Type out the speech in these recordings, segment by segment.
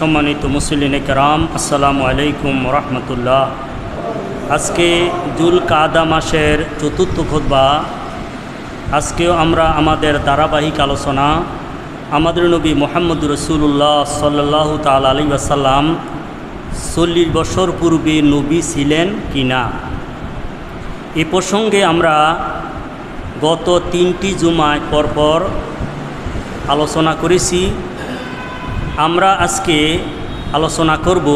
সম্মানিত মুসলিম কেরাম, আসসালামু আলাইকুম রহমতুল্লাহ। আজকে যুলকাদা মাসের চতুর্থ খুতবা। আজকেও আমরা আমাদের ধারাবাহিক আলোচনা আমাদের নবী মুহাম্মদ রাসূলুল্লাহ সাল্লাল্লাহু তাআলা আলাইহি ওয়াসাল্লাম 40 বছর পূর্বে নবী ছিলেন কিনা এ প্রসঙ্গে আমরা গত 3টি জুমায় পরপর আলোচনা করেছি। আমরা আজকে আলোচনা করব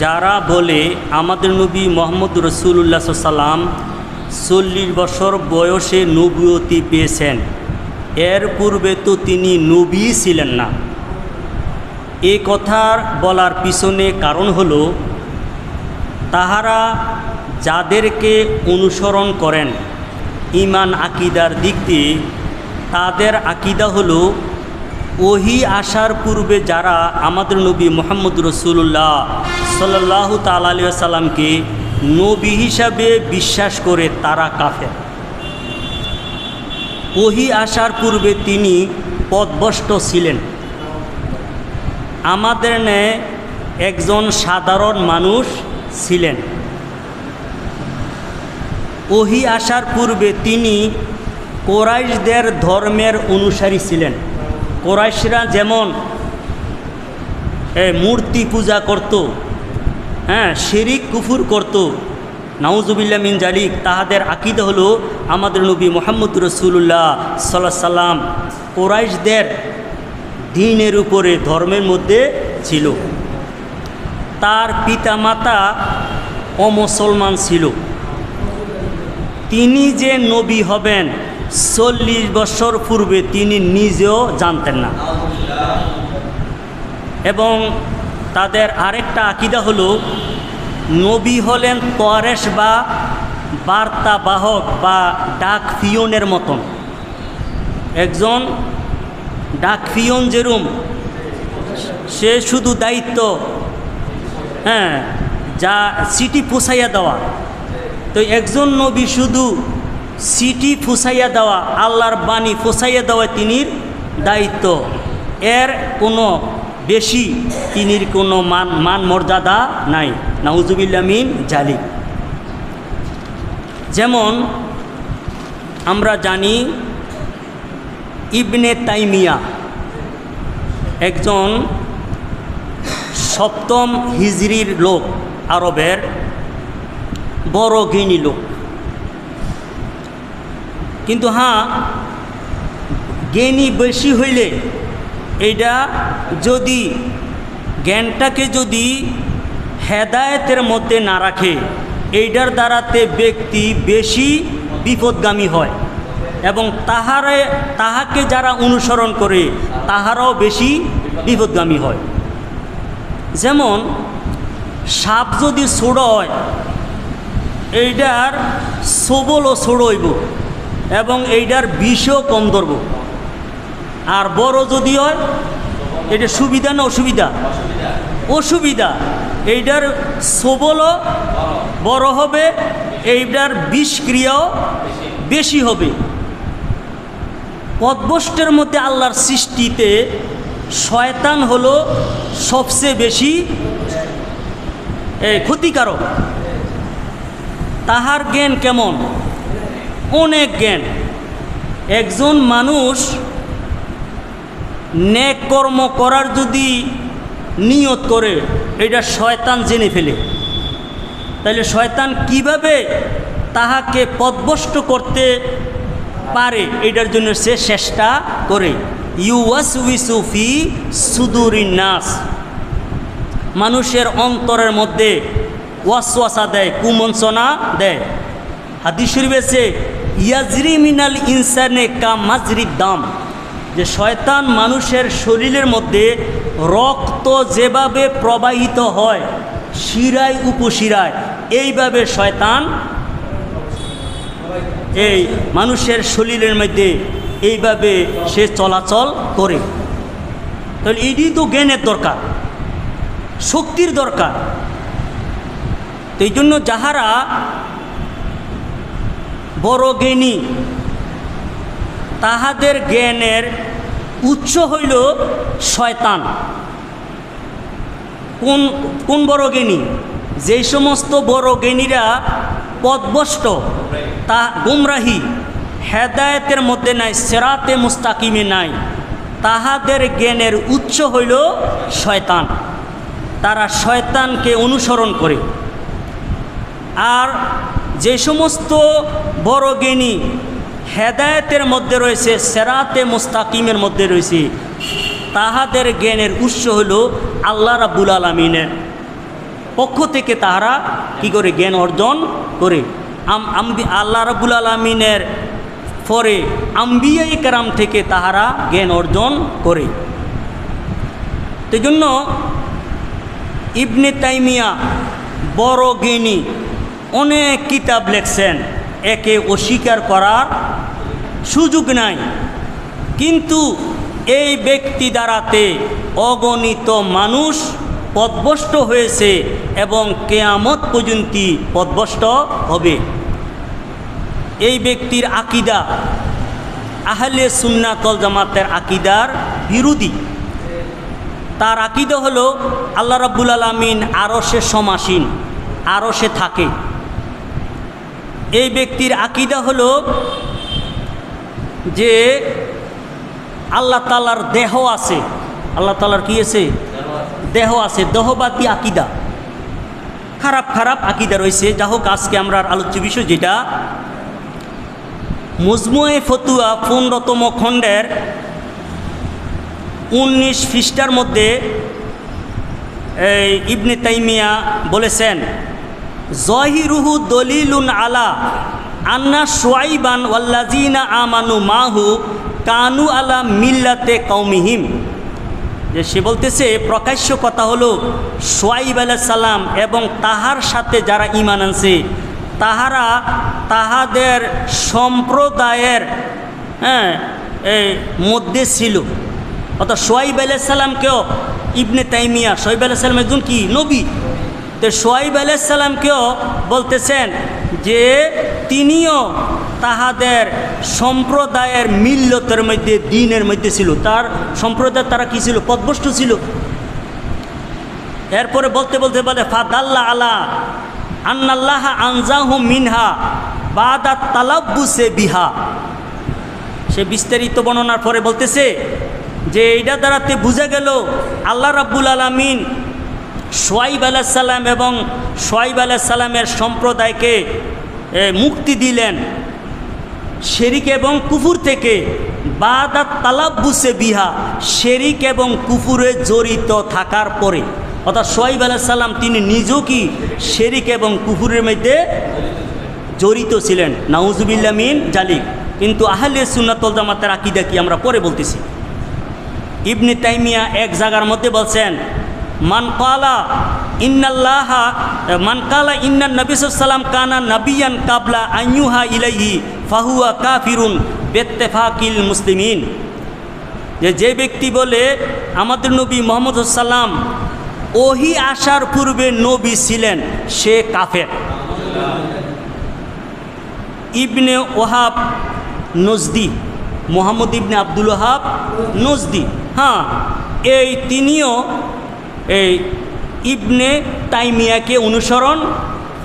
যারা বলে আমাদের নবী মুহাম্মদ রাসূলুল্লাহ সাল্লাম 40 বছর বয়সে নবুয়তি পেয়েছেন, এর পূর্বে তো তিনি নবী ছিলেন না। এ কথার বলার পিছনে কারণ হলো তাহারা যাদেরকে অনুসরণ করেন ঈমান আকিদার দিক দিয়ে, তাদের আকিদা হলো ওহী আসার পূর্বে যারা আমাদের নবী মুহাম্মদ রাসূলুল্লাহ সাল্লাল্লাহু তাআলা আলাইহি ওয়াসাল্লামকে নবী হিসাবে বিশ্বাস করে তারা কাফের। ওহী আসার পূর্বে তিনি পথভ্রষ্ট ছিলেন, আমাদের ন্যায় একজন সাধারণ মানুষ ছিলেন। ওহী আসার পূর্বে তিনি কুরাইশদের ধর্মের অনুসারী ছিলেন। কুরাইশরা যেমন মূর্তি পূজা করত, শিরিক কুফর করত, নাউজুবিল্লাহ মিন জালিক, তাহাদের আকীদা হলো আমাদের নবী মুহাম্মদ রাসূলুল্লাহ সাল্লাল্লাহু আলাইহি সাল্লাম কুরাইশদের দ্বীনের উপরে ধর্মের মধ্যে ছিল। তার পিতামাতা অমুসলমান ছিল। তিনি যে নবী হবেন 40 বছর পূর্বে তিনি নিজেও জানতেন না। এবং তাদের আরেকটা আকীদা হলো নবী হলেন তোয়ারেশ বা বার্তাবাহক বা ডাক পিয়নের মতন। একজন ডাক পিয়ন যেরম সে শুধু দায়িত্ব যা চিঠি পৌঁছাইয়া দেওয়া, তো একজন নবী শুধু চিঠি পৌঁছাইয়া দেওয়া, আল্লাহর বাণী পৌঁছাইয়া দেওয়া তিনির দায়িত্ব। এর কোনো বেশি তিনির কোনো মান মর্যাদা নাই, নাউজুবিল্লাহ মিন জালিক। যেমন আমরা জানি ইবনে তাইমিয়া একজন 7ম হিজরির লোক, আরবের বড় জ্ঞানী লোক। কিন্তু জ্ঞানী বেশি হইলে এইটা যদি জ্ঞানটাকে যদি হেদায়েতের মধ্যে না রাখে, এইটার দ্বারাতে ব্যক্তি বেশি বিপদগামী হয় এবং তাহাকে যারা অনুসরণ করে তাহারাও বেশি বিপদগামী হয়। যেমন সাপ যদি ছোট হয়, এইটার সবলও ছোট হইব এবং এইটার বিষও কম ধরব। আর বড় যদি হয়, এটা সুবিধা না অসুবিধা? অসুবিধা। এইটার সবলও বড় হবে, এইটার বিষক্রিয়াও বেশি হবে। পথভ্রষ্টের মধ্যে আল্লাহর সৃষ্টিতে শয়তান হলো সবচেয়ে বেশি ক্ষতিকারক। তাহার জ্ঞান কেমন? অনেক জ্ঞান। একজন মানুষ নেক কর্ম করার যদি নিয়ত করে, এটা শয়তান জেনে ফেলে, তাহলে শয়তান কিভাবে তাহাকে পথভ্রষ্ট করতে পারে এটার জন্য সে চেষ্টা করে। ইউওয়াসউইসু ফি সুদুরিন নাস, মানুষের অন্তরের মধ্যে ওয়াসওয়াসা দেয়, কুমন্ত্রণা দেয়। হাদিস শরীফে আছে ইয়াজরি মিনাল ইনসানে কা মাজরিদ দাম, যে শয়তান মানুষের শরীরের মধ্যে রক্ত যেভাবে প্রবাহিত হয় শিরায় উপশিরায়, এইভাবে শয়তান এই মানুষের শরীরের মধ্যে এইভাবে সে চলাচল করে। তাহলে এটি তো জ্ঞানের দরকার, শক্তির দরকার। তো এই জন্য যাহারা বড় জ্ঞানী, তাহাদের জ্ঞানের উৎস হইল শয়তান। কোন কোন বড় জ্ঞানী? যেই সমস্ত বড় জ্ঞানীরা পথভ্রষ্ট, তা গুমরাহি, হেদায়েতের মধ্যে নাই, সিরাতে মুস্তাকিমে নাই, তাহাদের জ্ঞানের উৎস হইল শয়তান। তারা শয়তানকে অনুসরণ করে। আর যে সমস্ত বড় জ্ঞানী হেদায়েতের মধ্যে রয়েছে, সিরাতে মুস্তাকিমের মধ্যে রয়েছে, তাহাদের জ্ঞানের উৎস হইল আল্লাহ রাব্বুল আলামিনের পক্ষ থেকে তাহারা কি করে জ্ঞান অর্জন করে। আল্লাহ রাব্বুল আলামিনের পরে আম্বিয়ায়ে কেরাম থেকে তাহারা জ্ঞান অর্জন করে। সেই জন্য ইবনে তাইমিয়া বড় জ্ঞানী, অনেক কিতাব লেখছেন, একে অস্বীকার করার সুযোগ নাই। কিন্তু এই ব্যক্তি দ্বারাতে অগণিত মানুষ পথভ্রষ্ট হয়েছে এবং কিয়ামত পর্যন্ত পথভ্রষ্ট হবে। এই ব্যক্তির আকীদা আহলে সুন্নাত ওয়াল জামাতের আকীদার বিরোধী। তার আকীদা হলো আল্লাহ রাব্বুল আলামিন আরশে সমাসীন, আরশে থাকে। এই ব্যক্তির আকীদা হলো যে আল্লাহ তাআলার দেহ আছে, আল্লাহ তাআলার কি আছে? দেহ আছে। দেহবাদী আকীদা, খারাপ খারাপ আকীদা রয়েছে। যা হোক, আজকে আমরা আলোচ্য বিষয় যেটা মজমুয়ে ফতুয়া 15তম খণ্ডের 19 পৃষ্ঠার মধ্যে ইবনে তাইমিয়া বলেছেন, জহিরুহু দলিলুন আলা আন্না শুআইবান ওয়াল্লাযিনা আমানু মাহু কানু আলা মিল্লাতে কওমিহিম। যে সে বলতেছে, প্রকাশ্য কথা হলো শুআইব আলাইহিস সালাম এবং তাহার সাথে যারা ঈমান আনছে তাহারা তাহাদের সম্প্রদায়ের মধ্যে ছিল। অর্থাৎ শুআইব আলাইহিস সালামকেও ইবনে তাইমিয়া, শুআইব আলাইহিস সালাম একজন কি নবী, তো শুআইব আলাইহিস সালামকেও বলতেছেন যে তিনিও তাহাদের সম্প্রদায়ের মিল্লতের মধ্যে, দ্বীনের মধ্যে ছিল। তার সম্প্রদায় তারা কি ছিল? পথভ্রষ্ট ছিল। এরপরে বলতে বলতে বলে ফাদাল্লা আলা আন্নাল্লাহ আনজাহু মিনহা বাদা তালাব্বুসে বিহা। সে বিস্তারিত বর্ণনার পরে বলতেছে যে এইটা দ্বারাতে বোঝা গেল আল্লাহ রাব্বুল আলামিন শুআইব আলাইহিস সালাম এবং শুআইব আলাইহিস সালামের সম্প্রদায়কে মুক্তি দিলেন শিরক এবং কুফুর থেকে, বাদা তালাব্বুসে বিহা, শিরক এবং কুফুরে জড়িত থাকার পরে। অর্থাৎ শুআইব আলাইহিস সালাম তিনি নিজেও কি শিরক এবং কুফুরের মধ্যে জড়িত ছিলেন, নাউজুবিল্লাহ মিন জালিক। কিন্তু আহলে সুন্নাত ওয়াল জামাতের আকীদা কি আমরা পরে বলতেছি। ইবনে তাইমিয়া এক জায়গার মধ্যে বলছেন, মান কালা ইন্নান নবী সাল্লাল্লাহু আলাইহি ওয়াসাল্লাম কানা নাবিয়ান কাবলা আইয়ুহা ইলাইহি ফাহুয়া কাফিরুন বিত্তেফাকিল মুসলিমিন। যে ব্যক্তি বলে আমাদের নবী মুহাম্মদ সাল্লাম ওহি আসার পূর্বে নবী ছিলেন, সে কাফের। ইবনে ওহাব নজদি, মুহাম্মদ ইবনে আব্দুল ওহাব নজদি, এই তিনিও এই ইবনে তাইমিয়াকে অনুসরণ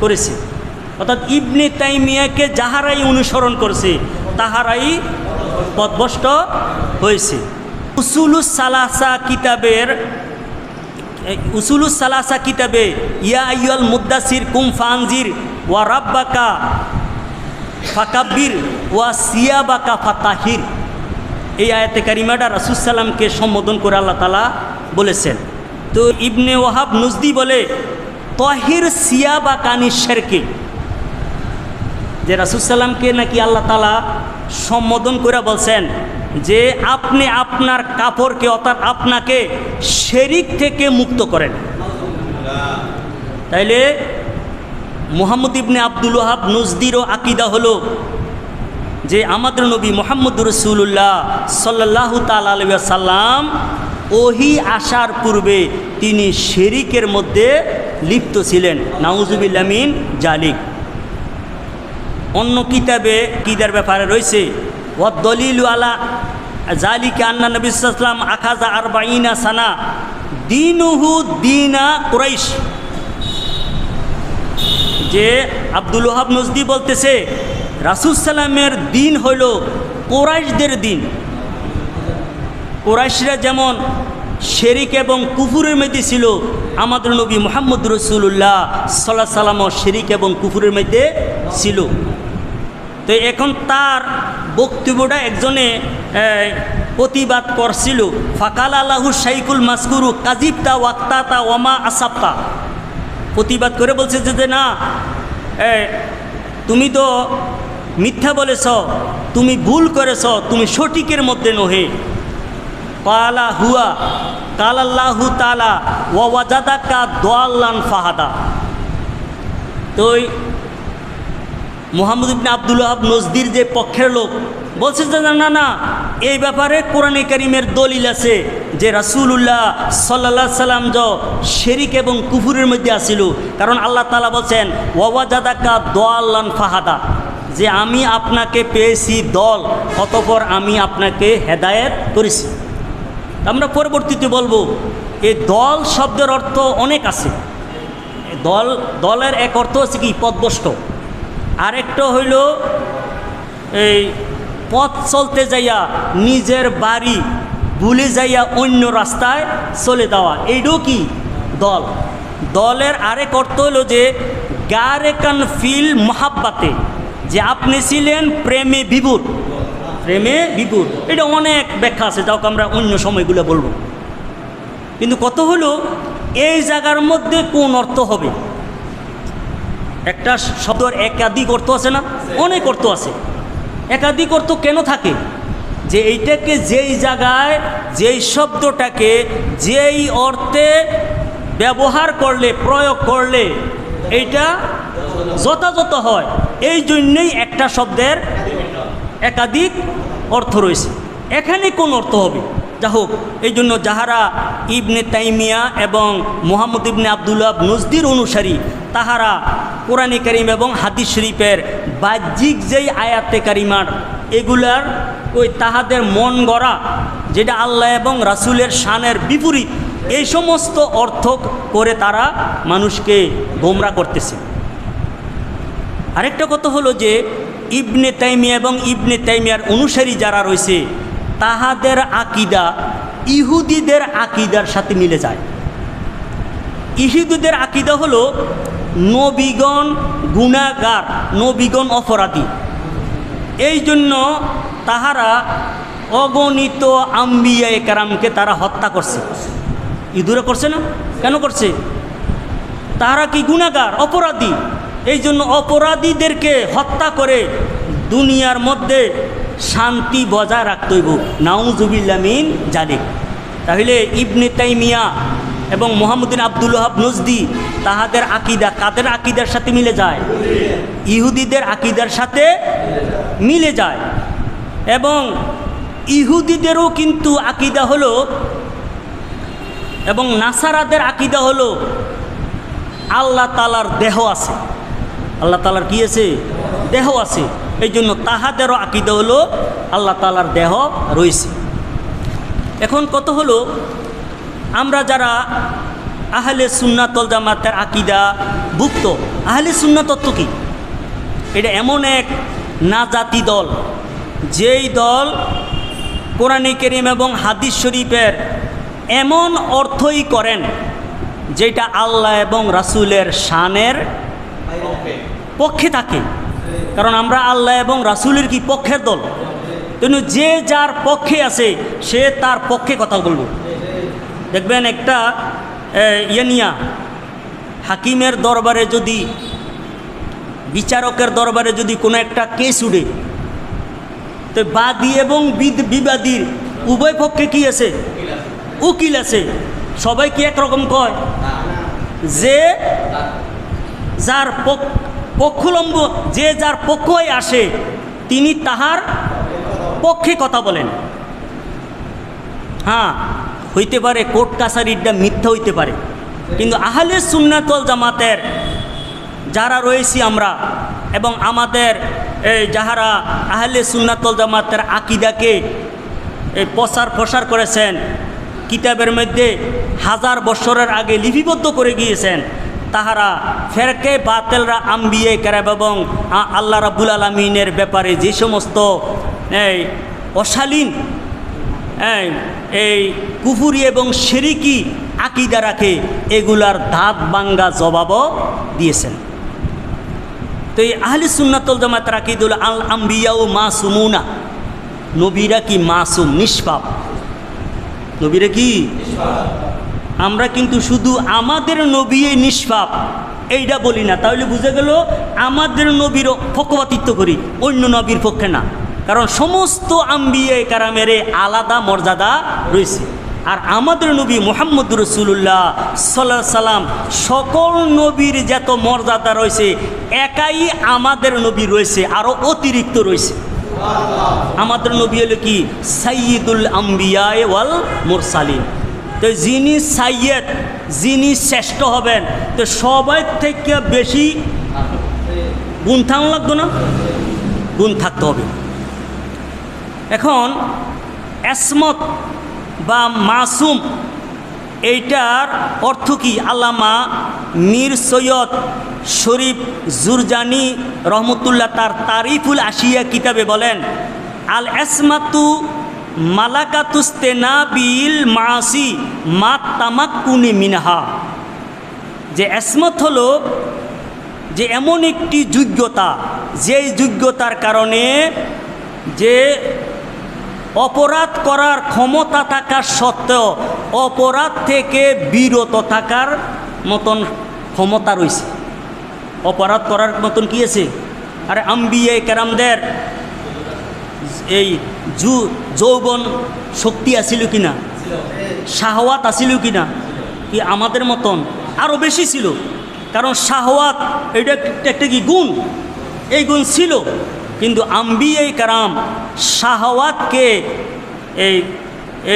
করেছে। অর্থাৎ ইবনে তাইমিয়াকে যাহারাই অনুসরণ করেছে তাহারাই পথভ্রষ্ট হয়েছে। উসুলুস সালাসা কিতাবে ইয়া আইয়ুল মুদ্দাসির কুম ফানজির ওয়া রাব্বাকা ফাকাব্বির ওয়া সিয়াবাকা ফাতাহির, এই আয়াতে কারিমাটা রাসূল সাল্লামকে সম্বোধন করে আল্লাহ তাআলা বলেছেন। তো ইবনে ওয়াহাব নজদি বলে তাহির সিয়াবাকা আনিশ শিরকে, যে রাসূল সাল্লামকে নাকি আল্লাহ তাআলা সম্বোধন করে বলছেন যে আপনি আপনার কাপড়কে, অর্থাৎ আপনাকে শিরক থেকে মুক্ত করেন। তাইলে মুহাম্মদ ইবনে আব্দুল ওয়াহাব নজদিরও আকীদা হলো যে আমাদের নবী মুহাম্মদুর রাসূলুল্লাহ সাল্লাল্লাহু তাআলা আলাইহি ওয়াসাল্লাম ওহি আসার পূর্বে তিনি শিরকের মধ্যে লিপ্ত ছিলেন, নাউজুবিল্লাহ মিন জালিক। অন্য কিতাবে কিদার ব্যাপারে রয়েছে ওয়া দলিলু আলা জালিকা আন্না নবী সাল্লাল্লাহু আলাইহি ওয়াসাল্লাম আখাযা 40 সানা দিনুহু দিনা কুরাইশ। যে আব্দুল ওহাব নজদি বলতেছে রাসূল সাল্লামের দিন হইল কুরাইশদের দিন। কুরাইশরা যেমন শিরক এবং কুফুরের মধ্যে ছিল, আমাদের নবী মুহাম্মদ রাসূলুল্লাহ সাল্লাল্লাহু আলাইহি সাল্লামও শিরক এবং কুফুরের মধ্যে ছিল। তো এখন তার বক্তব্যটা একজনে প্রতিবাদ করছিল, ফাকাল আল্লাহু শাইকুল মাসকুরু কাজিবতা ওয়াক্তাতা ওয়ামা আসাবতা। প্রতিবাদ করে বলছে যে না, তুমি তো মিথ্যা বলেছ, তুমি ভুল করেছ, তুমি সঠিকের মধ্যে নহে। কালা হুয়া কাল আল্লাহু তাআলা ওয়া ওয়াজাদাকা দাল্লান ফাহাদা। তো মুহাম্মদ ইবনে আব্দুল ওহাব নজদির যে পক্ষের লোক বলছে যে না না, এই ব্যাপারে কোরআনে কারিমের দলিল আছে যে রাসূলুল্লাহ সাল্লাল্লাহু আলাইহি সাল্লাম শিরক এবং কুফুরের মধ্যে আসিল। কারণ আল্লাহ তাআলা বলছেন ওয়া ওয়াজাদাকা দাল্লান ফাহাদা, যে আমি আপনাকে পেয়েছি দল, অতঃপর আমি আপনাকে হেদায়েত করেছি। আমরা পরবর্তীতে বলবো এই দল শব্দের অর্থ অনেক আছে। দলের এক অর্থ হচ্ছে কি পথভ্রষ্ট, আরেকটা হইল এই পথ চলতে যাইয়া নিজের বাড়ি ভুলে যাইয়া অন্য রাস্তায় চলে যাওয়া, এইটাও কি দল। দলের আরেক অর্থ হলো যে গারেকান ফিল মহাব্বাতে, যে আপনি ছিলেন প্রেমে বিভোর, প্রেমে বিভোর। এটা অনেক ব্যাখ্যা আছে, যাও আমরা অন্য সময়গুলো বলবো। কিন্তু কত হলো এই জায়গার মধ্যে কোন অর্থ হবে? একটা শব্দের একাধিক অর্থ আছে না? অনেক অর্থ আছে। একাধিক অর্থ কেন থাকে? যে এইটাকে যেই জায়গায় যেই শব্দটাকে যেই অর্থে ব্যবহার করলে, প্রয়োগ করলে এইটা যথাযথ হয়, এই জন্যই একটা শব্দের একাধিক অর্থ রয়েছে। এখানে কোন অর্থ হবে? যা হোক, এই জন্য যাহারা ইবনে তাইমিয়া এবং মুহাম্মদ ইবনে আব্দুল ওহাব নজদির অনুসারী, তাহারা কোরআনে কারিম এবং হাদিস শরীফের বাহ্যিক যেই আয়াতে কারিমার এগুলার ওই তাহাদের মন গড়া, যেটা আল্লাহ এবং রাসূলের শানের বিপরীত, এই সমস্ত অর্থ করে তারা মানুষকে গোমরা করতেছে। আরেকটা কথা হলো যে ইবনে তাইমিয়া এবং ইবনে তাইমিয়ার অনুসারী যারা রয়েছে, তাহাদের আকিদা ইহুদিদের আকিদার সাথে মিলে যায়। ইহুদিদের আকিদা হলো নবীগণ গুনাহগার, নবীগণ অপরাধী। এই জন্য তাহারা অগণিত আম্বিয়ায়ে কেরামকে তারা হত্যা করছে। ইহুদিরা করছে না? কেন করছে? তারা কি গুনাহগার, অপরাধী। এই জন্য অপরাধীদেরকে হত্যা করে দুনিয়ার মধ্যে শান্তি বজায় রাখতে হইব। নাউজুবিল্লাহ মিন জালিক। তাহলে ইবনে তাইমিয়া এবং মুহাম্মদ ইবনে আব্দুল ওহাব নজদি, তাহাদের আকিদা কাদের আকিদার সাথে মিলে যায়? ইহুদিদের আকিদার সাথে মিলে যায়। এবং ইহুদিদেরও কিন্তু আকিদা হলো, এবং নাসারাদের আকিদা হলো আল্লাহ তাআলার দেহ আছে। আল্লাহ তাআলার কি আছে? দেহ আছে। এই জন্য তাহাদেরও আকিদা হলো আল্লাহ তাআলার দেহ রয়েছে। এখন কত হলো, আমরা যারা আহলে সুন্নাত ওয়াল জামাতের আকিদা ভুক্ত, আহলে সুন্নাত তত্ত্ব কি? এটা এমন এক নাজাতি দল, যেই দল কোরআনে কারীম এবং হাদিস শরীফের এমন অর্থই করেন যেটা আল্লাহ এবং রাসূলের শানের পক্ষে থাকে। কারণ আমরা আল্লাহ এবং রাসূলের কি পক্ষের দল, কিন্তু যে যার পক্ষে আছে সে তার পক্ষে কথা বলবে। দেখবেন একটা নিয়া হাকিমের দরবারে যদি, বিচারকের দরবারে যদি কোনো একটা কেস উঠে, তো বাদী এবং বিবাদীর উভয় পক্ষে কি আছে? উকিল আছে। সবাই কি একরকম কয়? যে যার পক্ষলম্ব, যে যার পক্ষই আসে তিনি তাহার পক্ষে কথা বলেন। হ্যাঁ, হইতে পারে কোর্ট কাছারিটা মিথ্যা হইতে পারে, কিন্তু আহলে সুন্নাত ওয়াল জামাতের যারা রয়েছি আমরা, এবং আমাদের যাহারা আহলে সুন্নাত ওয়াল জামাতের আকিদাকে প্রসার করেছেন, কিতাবের মধ্যে 1000 বছরের আগে লিপিবদ্ধ করে গিয়েছেন, তাহারা ফেরকে বাতেলরা আম্বিয়ে কেরাম এবং আল্লাহ রাব্বুল আলামিনের ব্যাপারে যে সমস্ত অশালীন এই কুফুরি এবং শিরকি আকীদা রাখে, এগুলার দাঁত ভাঙ্গা জবাবও দিয়েছেন। তো এই আহলে সুন্নাত ওয়াল জামাতের আকীদুল আল আম্বিয়াউ মাসুমুনা, নবীরা কি মাসুম, নিষ্পাপ? নবীরা কি? আমরা কিন্তু শুধু আমাদের নবী নিষ্পাপ এইটা বলি না, তাহলে বুঝে গেল আমাদের নবীর পক্ষপাতিত্ব করি, অন্য নবীর পক্ষে না। কারণ সমস্ত আম্বিয়া কেরামের আলাদা মর্যাদা রয়েছে, আর আমাদের নবী মুহাম্মদুর রাসূলুল্লাহ সাল্লাল্লাহু আলাইহি সাল্লাম সকল নবীর যত মর্যাদা রয়েছে একাই আমাদের নবী রয়েছে, আরও অতিরিক্ত রয়েছে। আমাদের নবী হলো কি সাইয়্যিদুল আম্বিয়া ওয়াল মুরসালিন। তো যিনি সাইয়্যিদ, যিনি শ্রেষ্ঠ হবেন, তো সবাই থেকে বেশি গুণ থাকা লাগতো না, গুণ থাকতে হবে। এখন এসমত বা মাসুম এইটার অর্থ কি? আল্লামা মীর সৈয়দ শরীফ জুরজানি রহমতুল্লাহ তার তারিফুল আশিয়া কিতাবে বলেন, আল এসমাতু মালাকাতুস্তেনাবিল মাসি মা তামাক্কুনি মিনহা, যে এসমত হলো যে এমন একটি যোগ্যতা, যেই যোগ্যতার কারণে যে অপরাধ করার ক্ষমতা থাকার সত্ত্বেও অপরাধ থেকে বিরত থাকার মতন ক্ষমতা রয়েছে। অপরাধ করার মতন কি আছে? আরে আম্বিয়া কেরামদের এই যৌবন শক্তি আছিল কিনা, শাহওয়াত আছিল কিনা? কি আমাদের মতন? আরও বেশি ছিল। কারণ শাহওয়াত এটা একটা কি গুণ, এই গুণ ছিল। কিন্তু আম্বিয়া কেরাম শাহওয়াতকে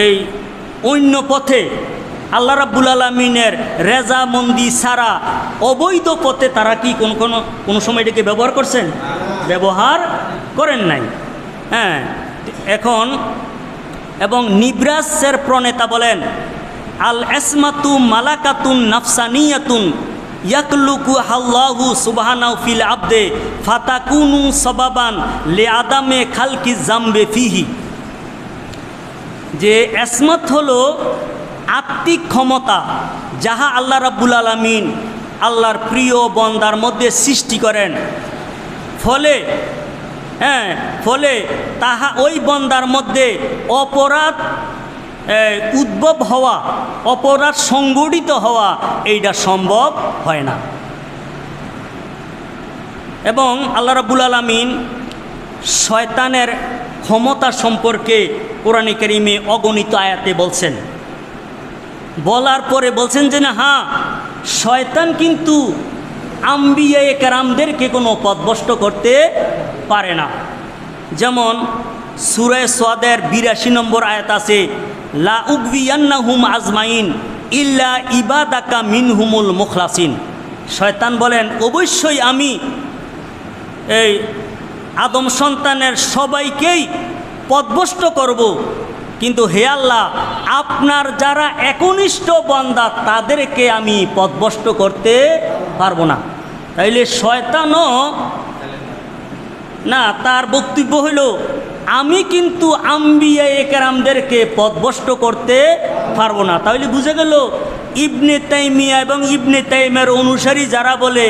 এই অন্য পথে আল্লাহ রাব্বুল আলামিনের রেজামন্দি ছাড়া অবৈধ পথে তারা কি কোনো সময় এটাকে ব্যবহার করছেন? ব্যবহার করেন নাই। হ্যাঁ, এখন এবং নিব্রাসের প্রণেতা বলেন, আল এসমাতু মালাকাতুন নাফসানিয়াতুন ইয়াকলুকু আল্লাহু সুবহানাহু ফিল আবদে ফাতাকুনু সাবাবান লি আদামে খালকি জামবে ফিহি। যে এসমত হলো আত্মিক ক্ষমতা, যাহা আল্লাহ রাব্বুল আলামিন আল্লাহর প্রিয় বন্দার মধ্যে সৃষ্টি করেন, ফলে তাহা ওই বন্দার মধ্যে অপরাধ উদ্ভব হওয়া, অপরাধ সংগঠিত হওয়া এইটা সম্ভব হয় না। এবং আল্লাহ রাব্বুল আলামিন শয়তানের ক্ষমতা সম্পর্কে কোরআনে কারীমে অগণিত আয়াতে বলছেন। বলার পরে বলছেন যে না, হ্যাঁ, শয়তান কিন্তু আম্বিয়া কেরামদেরকে কোনো পথভ্রষ্ট করতে পারে না। যেমন সূরা সাদের 82 নম্বর আয়াত আছে, লা উগবিয়ান্নাহুম আজমাইন ইল্লা ইবাদাকা মিনহুমুল মুখলাসিন। শয়তান বলেন, অবশ্যই আমি এই আদম সন্তানের সবাইকেই পথভ্রষ্ট করব, কিন্তু হে আল্লাহ, আপনার যারা একনিষ্ঠ বান্দা তাদেরকে আমি পথভ্রষ্ট করতে পারবো না। তাইলে শয়তানও না, তার বক্তব্য হইল আমি কিন্তু আম্বিয়া কেরামদেরকে পথভ্রষ্ট করতে পারবো না। তাহলে বুঝে গেল ইবনে তাইমিয়া এবং ইবনে তাইমিয়ার অনুসারী যারা বলে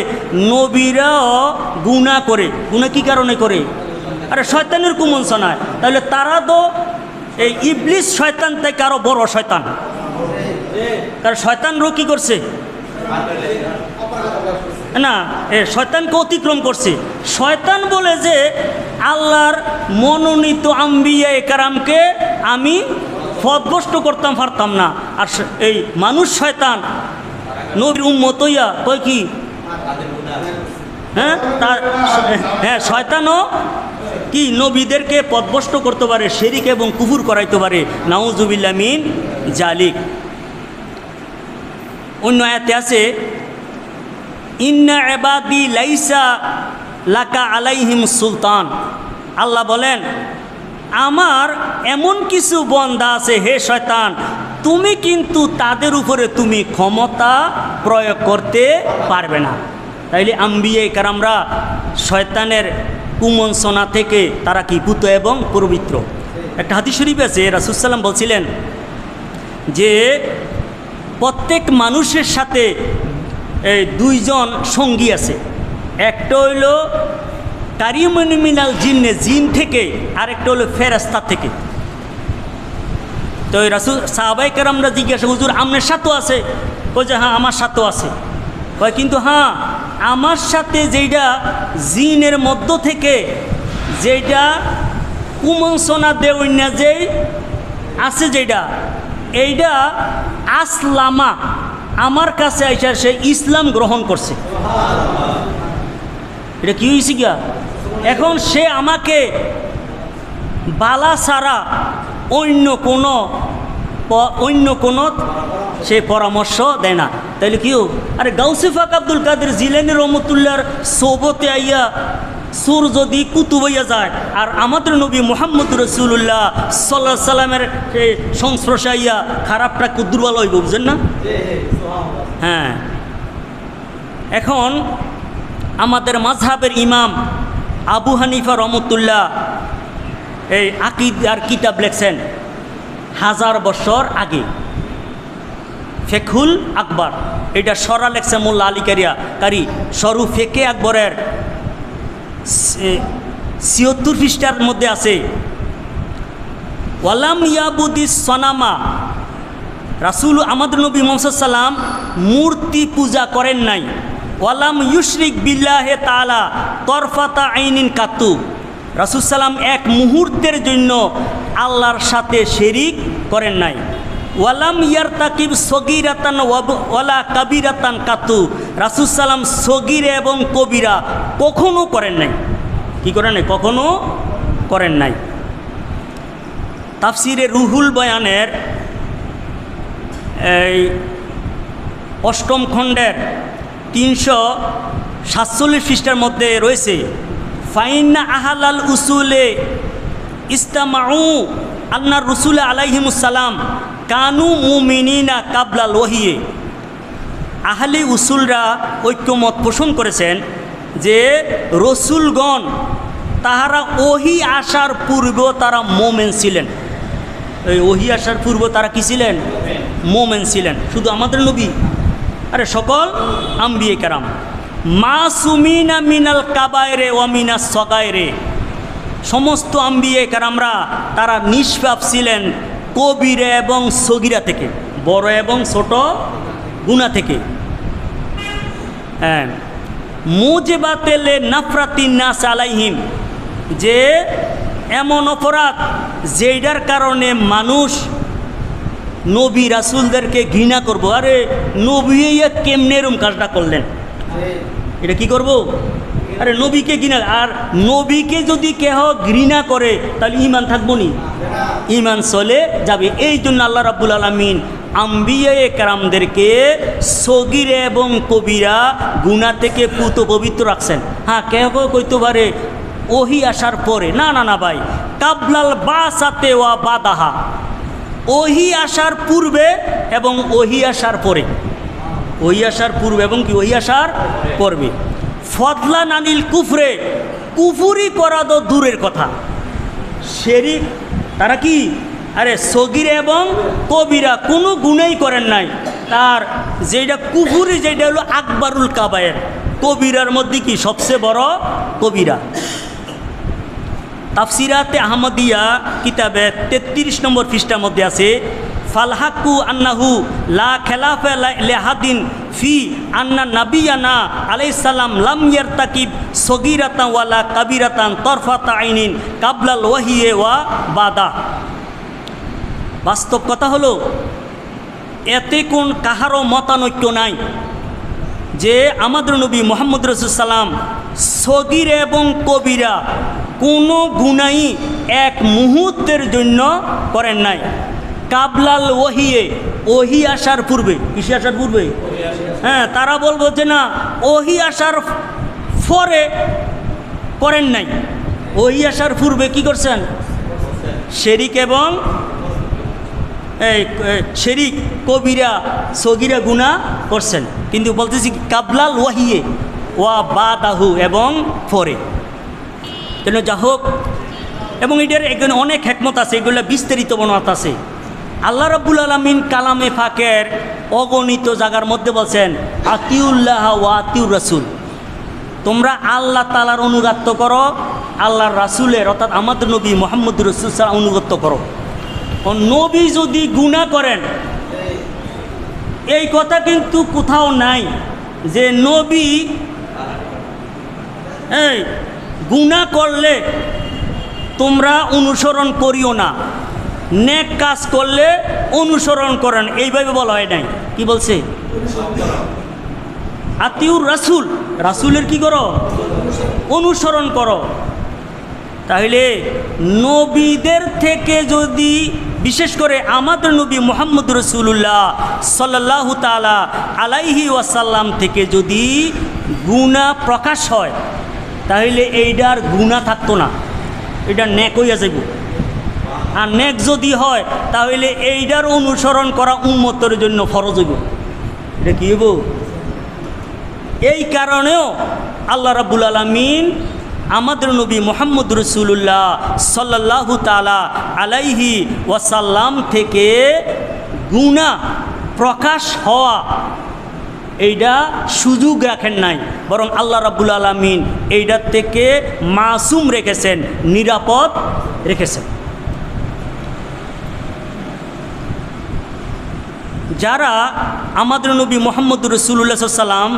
নবীরাও গুনাহ করে, গুনাহ কি কারণে করে? আরে শয়তানের কুমন্ত্রণায়। তাহলে তারা তো এই ইবলিস শয়তান থেকে আরো বড় শয়তান। কারণ শয়তানরও কি করছে না, শয়তানকে অতিক্রম করছে। শয়তান বলে যে আল্লাহর মনোনীত আম্বিয়া কেরামকে আমি পথভ্রষ্ট করতাম পারতাম না। আর এই মানুষ শয়তান নবীর উম্মত হইয়া কয় কি, হ্যাঁ শয়তানও কি নবীদেরকে পথভ্রষ্ট করতে পারে, শিরক এবং কুফর করাইতে পারে। নাউজুবিল্লাহ মিন জালিক। অন্য আয়াতে আছে, ইন্না ইবাদি লাইসা লাকা আলাইহিম সুলতান। আল্লাহ বলেন, আমার এমন কিছু বান্দা আছে হে শয়তান, তুমি কিন্তু তাদের উপরে তুমি ক্ষমতা প্রয়োগ করতে পারবে না। তাইলে আম্বিয়া কারামরা শয়তানের কুমন্ত্রণা থেকে তারা কি পুত এবং পবিত্র। একটা হাদিস শরীফ আছে, রাসূল সাল্লাল্লাহু বলছিলেন যে প্রত্যেক মানুষের সাথে এই দুইজন সঙ্গী আছে, একটা হইল কারিমুন মিনাল জিন্নে, জিন থেকে, আরেকটা হলো ফেরেশতা থেকে। তো রাসূল সাহাবায়ে কেরামরা জিজ্ঞাসা, হুজুর আপনার সাথেও আছে? কই যে হ্যাঁ আমার সাথেও আছে। কয় কিন্তু হ্যাঁ আমার সাথে যেইটা জিনের মধ্য থেকে যেইটা কুমন্ত্রণা দেওয়া না যেই আছে যেটা, এইটা আসলামা, আমার কাছে আইসা সে ইসলাম গ্রহণ করছে। এটা কি হয়েছে গিয়া? এখন সে আমাকে বালা ছাড়া অন্য কোনো সে পরামর্শ দেয় না। তাইলে কি আরে গাউসে পাক আব্দুল কাদের জিলানী রহমতুল্লাহর সোবতে আইয়া সুর যদি কুতুব হইয়া যায়, আর আমাদের নবী মুহাম্মদ রাসূলুল্লাহ সাল্লাল্লাহু আলাইহি সাল্লামের সংস্পর্শে আইয়া খারাপটা কুদ্দুরওয়ালা হইব, বুঝছেন না? হ্যাঁ, এখন আমাদের মাযহাবের ইমাম আবু হানিফা রহমতুল্লাহ এই আকীদার কিতাব লেখছেন 1000 বছর আগে, ফেকুল আকবর। এটা সরা লেখছে মোল্লা আলী কারি সরু ফেকে আকবরের 76 পৃষ্ঠার মধ্যে আছে, ওয়ালাম ইয়াবুদিস সনামা, রাসূল আমাদের নবী মুহাম্মদ সাল্লাম মূর্তি পূজা করেন নাই। ওয়ালাম ইউশরিক বিল্লাহি তাআলা তরফাতা আইনিন কাতু, রাসূল সাল্লাম এক মুহূর্তের জন্য আল্লাহর সাথে শরীক করেন নাই। ওয়ালাম ইয়ারতাকিব সগীরাতান ওয়ালা কাবীরাতান কাতু, রাসূল সাল্লাম সগীরা এবং কবিরা কখনো করেন নাই। কি করেন নাই? কখনো করেন নাই। তাফসিরে রুহুল বয়ানের এই 8ম খণ্ডের 347 পৃষ্ঠার মধ্যে রয়েছে, ফাইন্না আহালাল উসুলে ইস্তামাউ আন্না রসুল আলাইহিমুস সালাম কানু মুমিনিনা কাবলাল ওহিয়ে। আহলে উসুলরা ঐক্যমত পোষণ করেছেন যে রসুলগণ তাহারা ওহি আসার পূর্বেও তারা মোমেন ছিলেন। এই ওহি আসার পূর্বে তারা কি ছিলেন? মোমেন ছিলেন। শুধু আমাদের নবী, আরে সকল আম্বিয়ে কেরাম মাসুমিনা মিনাল কাবায়রে ওয়া মিনাস সগায়রে, সমস্ত আম্বিয়ে কেরামরা তারা নিষ্পাপ ছিলেন কবিরা এবং সগীরা থেকে, বড় এবং ছোট গুনাহ থেকে। হ্যাঁ, মুজিবাতেলে নাফরাতিন নাস আলাইহিম, যে এমন অপরাধ যেটার কারণে মানুষ নবী রাসূলদেরকে ঘৃণা করবো। আরে নবী কেমনে এরম কাজটা করলেন, এটা কি করব? আরে নবীকে ঘৃণা, আর নবীকে যদি কেহ ঘৃণা করে তাহলে ঈমান থাকবো নি? ঈমান চলে যাবে। এই জন্য আল্লাহ রাব্বুল আলামিন আম্বিয়া কেরামদেরকে সগীরা এবং কবিরা গুনাহ থেকে পুত পবিত্র রাখছেন। হ্যাঁ, কেহ কেউ কইতে পারে ওহি আসার পরে, না না না ভাই, কাবলাল বাসাতে ওয়া বাদাহা, ওহি আসার পূর্বে এবং ওহি আসার পরে, ওহি আসার পূর্বে এবং কি ওহি আসার পূর্বে। ফদলা নানিল কুফরে, কুফুরি করা তো দূরের কথা, শিরক তারা কি, আরে সগীরা এবং কবিরা কোনো গুনাই করেন নাই, তার যেটা কুফুরি যেটা হলো আকবরুল কাবায়ের, কবিরার মধ্যে কি সবচেয়ে বড় কবিরা। তাফসিরাতে আহমদিয়া কিতাবে 33 নম্বর পৃষ্ঠার মধ্যে আছে, ফালহাকু আন্নাহু লা খেলাফা লিহাদিন ফি আন্না নাবিয়ানা আলাইহিস সালাম লাম ইয়ারতাকিব সগীরাতান ওয়ালা কাবীরাতান তরফাতা আইনিন কাবলাল ওয়াহিয়ে ওয়া বাদা। বাস্তব কথা হলো এতে কোন কাহারও মতানৈক্য নাই যে আমাদের নবী মুহাম্মদ রাসূলুল্লাহ সাল্লাম সগীরা এবং কবিরা কোনো গুনাই এক মুহূর্তের জন্য করেন নাই। কাবলাল ওহিয়ে, ওহি আসার পূর্বে, কিসে আসার পূর্বে? হ্যাঁ, তারা বলবো যে না ওহি আসার পরে করেন নাই, ওহি আসার পূর্বে কি করছেন? শিরক এবং শিরক কবিরা সগীরা গুনাহ করছেন, কিন্তু বলতেছি কাবলাল ওয়াহিয়ে ওয়া বাদাহু এবং পরে। কেন যা হোক, এবং এটার এখানে অনেক হিকমত আছে, এগুলো বিস্তারিত বর্ণনা আছে। আল্লাহ রাব্বুল আলামিন কালামে ফাকের অগণিত জায়গার মধ্যে বলছেন আতিউল্লাহ ওয়া আতিউর রাসূল, তোমরা আল্লাহ তাআলার অনুগত্য করো, আল্লাহর রাসূলের অর্থাৎ আমাদের নবী মুহাম্মদুর রাসূলুল্লাহ অনুগত্য করো। নবী যদি গুনাহ করেন, এই কথা কিন্তু কোথাও নাই যে নবী গুনাহ করলে তোমরা অনুসরণ করিও না, নেক কাজ করলে অনুসরণ করেন, এইভাবে বলা হয় নাই। কি বলছে? আতিউর রাসূল, রাসূলের কি করো? অনুসরণ করো। তাহলে নবীদের থেকে যদি, বিশেষ করে আমাদের নবী মুহাম্মদ রাসূলুল্লাহ সাল্লাল্লাহু তাআলা আলাইহি ওয়াসাল্লাম থেকে যদি গুনাহ প্রকাশ হয়, তাহলে এইটার গুনাহ থাকতো না, এটা নেক হইয়া যাইব। আর নেক যদি হয় তাহলে এইটার অনুসরণ করা উম্মতের জন্য ফরজ হইব। এটা কি হইব? এই কারণেও আল্লাহ রাব্বুল আলামিন আমাদের নবী মুহাম্মদ রাসূলুল্লাহ সাল্লাল্লাহু তাআলা আলাইহি ওয়াসাল্লাম থেকে গুনাহ প্রকাশ হওয়া এইটা সুযোগ রাখেন নাই, বরং আল্লাহ রাব্বুল আলামিন এইটার থেকে মাসুম রেখেছেন, নিরাপদ রেখেছেন। যারা আমাদের নবী মুহাম্মদ রাসূলুল্লাহ সাল্লাম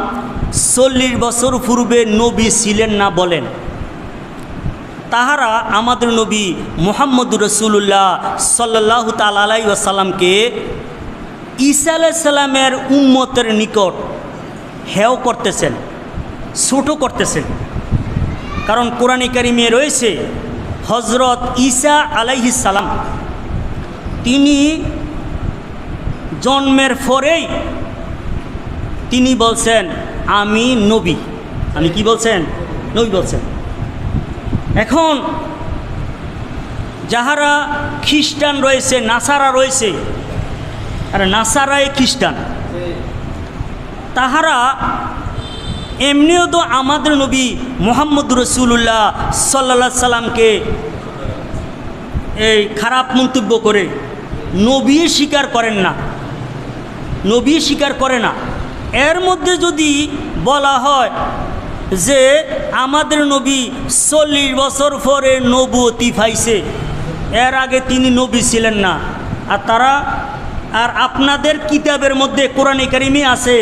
40 বছর পূর্বে নবী ছিলেন না বলেন, তাহারা আমাদের নবী মুহাম্মদ রাসূলুল্লাহ সাল্লাল্লাহু তাআলা আলাইহি ওয়াসাল্লামকে ঈসা আলাইহিস সালামের উম্মতের নিকট হেয় করতেছেন, ছোট করতেছেন। কারণ কোরআনে কারিমে রয়েছে হযরত ঈসা আলাইহিস সালাম তিনি জন্মের পরেই তিনি বলছেন আমি নবী। আমি কি বলছেন? নবী বলছেন। এখন যাহারা খ্রিস্টান রয়েছে, নাসারা রয়েছে, আর নাসারাই খ্রিস্টান, তাহারা এমনিও তো আমাদের নবী মুহাম্মদ রাসূলুল্লাহ সাল্লাল্লাহু সাল্লামকে এই খারাপ মন্তব্য করে নবী স্বীকার করেন না, নবী স্বীকার করে না। এর মধ্যে যদি বলা হয় যে আমাদের নবী 40 বছর পরে নবুয়তি পাইছে, এর আগে তিনি নবী ছিলেন না, আর তারা আর আপনাদের কিতাবের মধ্যে কোরআনে কারিমে আছে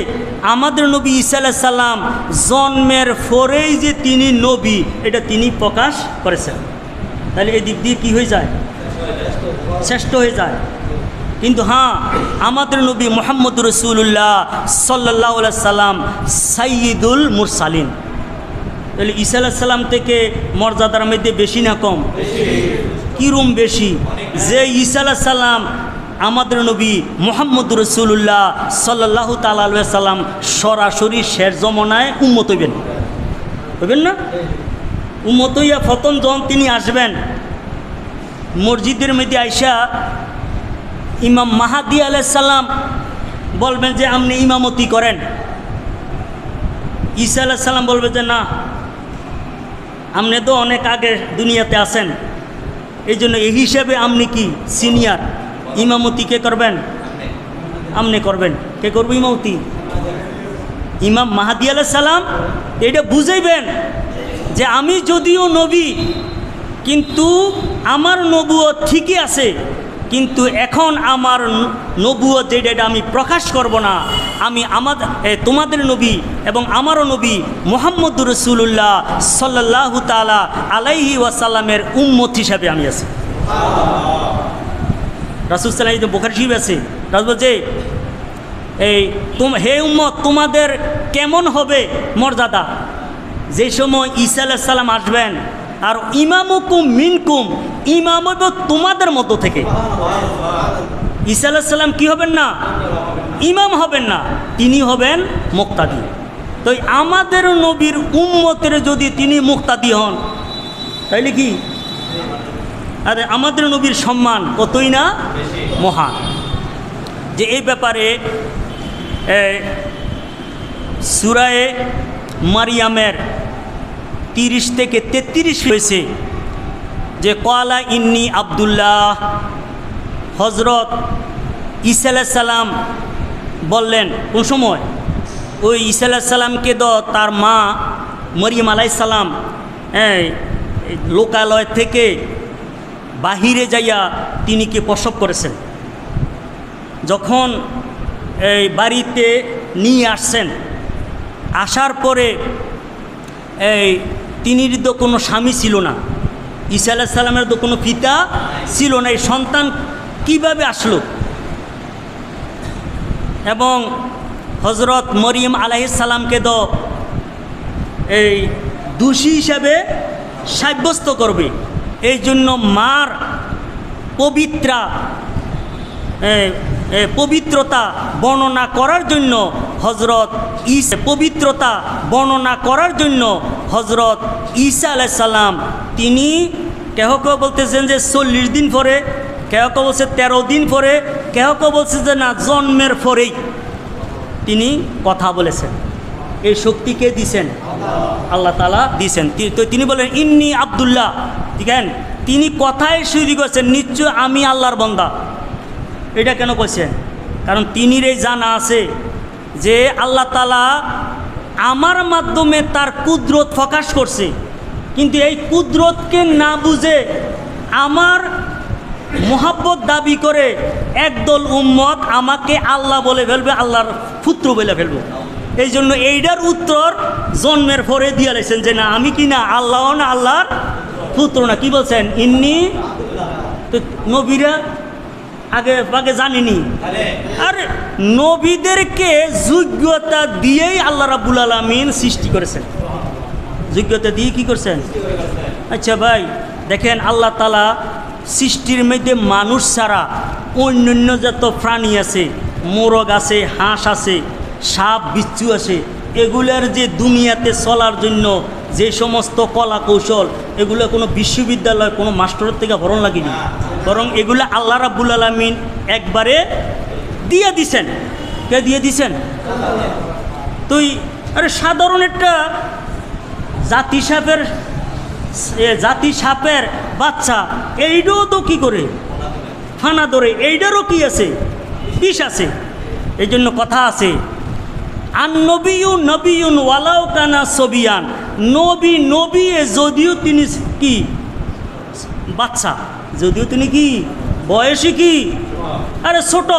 আমাদের নবী ঈসা আলাইহিস সালাম জন্মের পরেই যে তিনি নবী, এটা তিনি প্রকাশ করেছেন, তাহলে এই দিক দিয়ে কী হয়ে যায়? শ্রেষ্ঠ হয়ে যায়। কিন্তু হ্যাঁ, আমাদের নবী মুহাম্মদ রাসূলুল্লাহ সাল্লাল্লাহু আলাইহি সাল্লাম সাইয়্যিদুল মুরসালিন, তাহলে ঈসা আলাইহিস সালাম থেকে মর্যাদার মধ্যে বেশি না কম? কিরম বেশি? যে ঈসা আলাইহিস সালাম আমাদের নবী মুহাম্মদ রাসূলুল্লাহ সাল্লাল্লাহু তাআলা আলাইহি সাল্লাম সরাসরি শেষ জমানায় উম্মত হইবেন, হইবেন না? উম্মত হইয়া প্রথম যখন তিনি আসবেন, মসজিদের মধ্যে আইসা ইমাম মাহাদি আলাইহিস সালাম বলবেন যে আপনি ইমামতি করেন। ঈসা আলাইহিস সালাম বলবে যে না, আপনি তো অনেক আগে দুনিয়াতে আছেন, এই জন্য এই হিসাবে আপনি কি সিনিয়র, ইমামতি কে করবেন? আপনি করবেন। কে করবে ইমামতি? ইমাম মাহাদি আলাইহিস সালাম এটা বুঝাইবেন যে আমি যদিও নবী, কিন্তু আমার নবুয়ত ঠিকই আছে, কিন্তু এখন আমার নবুয়ত যেটা আমি প্রকাশ করব না, আমি তোমাদের নবী এবং আমারও নবী মুহাম্মদ রাসূলুল্লাহ সাল্লাল্লাহু তাআলা আলাইহি ওয়াসাল্লামের উম্মত হিসাবে আমি আছি। রাসূল সাল্লাল্লাহু আলাইহি বুখারী শরীফ আছে, রাসূল বলছে হে উম্মত, তোমাদের কেমন হবে মর্যাদা যে সময় ঈসা আলাইহিস সালাম আসবেন, আর ইমামুকুম মিনকুম, ইমাম হবে তোমাদের মধ্য থেকে। ঈসা আলাইহিস সালাম কি হবেন না? ইমাম হবেন না, তিনি হবেন মুক্তাদি। তো আমাদের নবীর উম্মতের যদি তিনি মুক্তাদি হন, তাইলে কি আরে আমাদের নবীর সম্মান কতই না মহান। যে এই ব্যাপারে সূরায়ে মারিয়ামের 30 থেকে 33 হয়েছে যে ক্বালা ইন্নী আব্দুল্লাহ, হজরত ঈসা আলাইহিস সালাম বললেন কোন সময়? ওই ঈসা আলাইহিস সালামকে তার মা মরিয়ম আলাইহিস সালাম লোকালয় থেকে বাহিরে যাইয়া তিনি কি প্রসব করেছেন। যখন এই বাড়িতে নিয়ে আসছেন, আসার পরে তিনির তো কোনো স্বামী ছিল না, ঈসা আলাইহিস সালামের তো কোনো পিতা ছিল না, এই সন্তান কিভাবে আসলো? এবং হজরত মরিয়ম আলাইহিস সালামকে তো এই দোষী হিসাবে সাব্যস্ত করবে। এই জন্য মার পবিত্রতা বর্ণনা করার জন্য হজরত ঈসা আলাইহিস সালাম তিনি কেহ বলতেছেন যে 40 দিন পরে, কেহ বলছে 13 দিন পরে, কেহ বলছে যে না জন্মের পরেই তিনি কথা বলেছেন। এই শক্তিকে দিছেন আল্লাহ তাআলা দিছেন। তো তিনি বলেন ইন্নী আব্দুল্লাহ, দেখেন তিনি কথায় শুরু করছেন নিশ্চয় আমি আল্লাহর বান্দা। এটা কেন কইছেন? কারণ তিনির এই জানা আছে যে আল্লাহ তাআলা আমার মাধ্যমে তার কুদরত প্রকাশ করছে, কিন্তু এই কুদরতকে না বুঝে আমার মোহাব্বত দাবি করে একদল উম্মত আমাকে আল্লাহ বলে ফেলবে, আল্লাহর পুত্র বলে ফেলবে। এই জন্য এইটার উত্তর জন্মের পরে দিয়ে লেছেন যে না আমি কি না আল্লাহ না আল্লাহর পুত্র না। কি বলছেন? ইন্নী। তো নবীরা আগে জানিনি, আর নবীদেরকে যোগ্যতা দিয়েই আল্লাহ রাব্বুল আলামিন সৃষ্টি করেছেন, যোগ্যতা দিয়ে কি করছেন? আচ্ছা ভাই দেখেন আল্লাহ তাআলা সৃষ্টির মধ্যে মানুষ ছাড়া অন্যান্য যত প্রাণী আছে, মোরগ আছে, হাঁস আছে, সাপ বিচ্ছু আছে, এগুলার যে দুনিয়াতে চলার জন্য যে সমস্ত কলা কৌশল, এগুলো কোনো বিশ্ববিদ্যালয় কোনো মাস্টারের থেকে ভরণ লাগেনি, বরং এগুলো আল্লাহ রাব্বুল আলামিন একবারে দিয়ে দিছেন। কে দিয়ে দিছেন? তুই আরে সাধারণ একটা জাতি সাপের বাচ্চা, এইটাও তো কি করে ফানা ধরে, এইটারও কি আছে? বিষ আছে। এই জন্য কথা আছে আন-নবিয়্যু নবিয়্যুন ওয়ালাউ কানা সবিয়ান, নবী যদিও তিনি কি বাচ্চা, যদিও তিনি কি বয়সে কি আরে ছোট,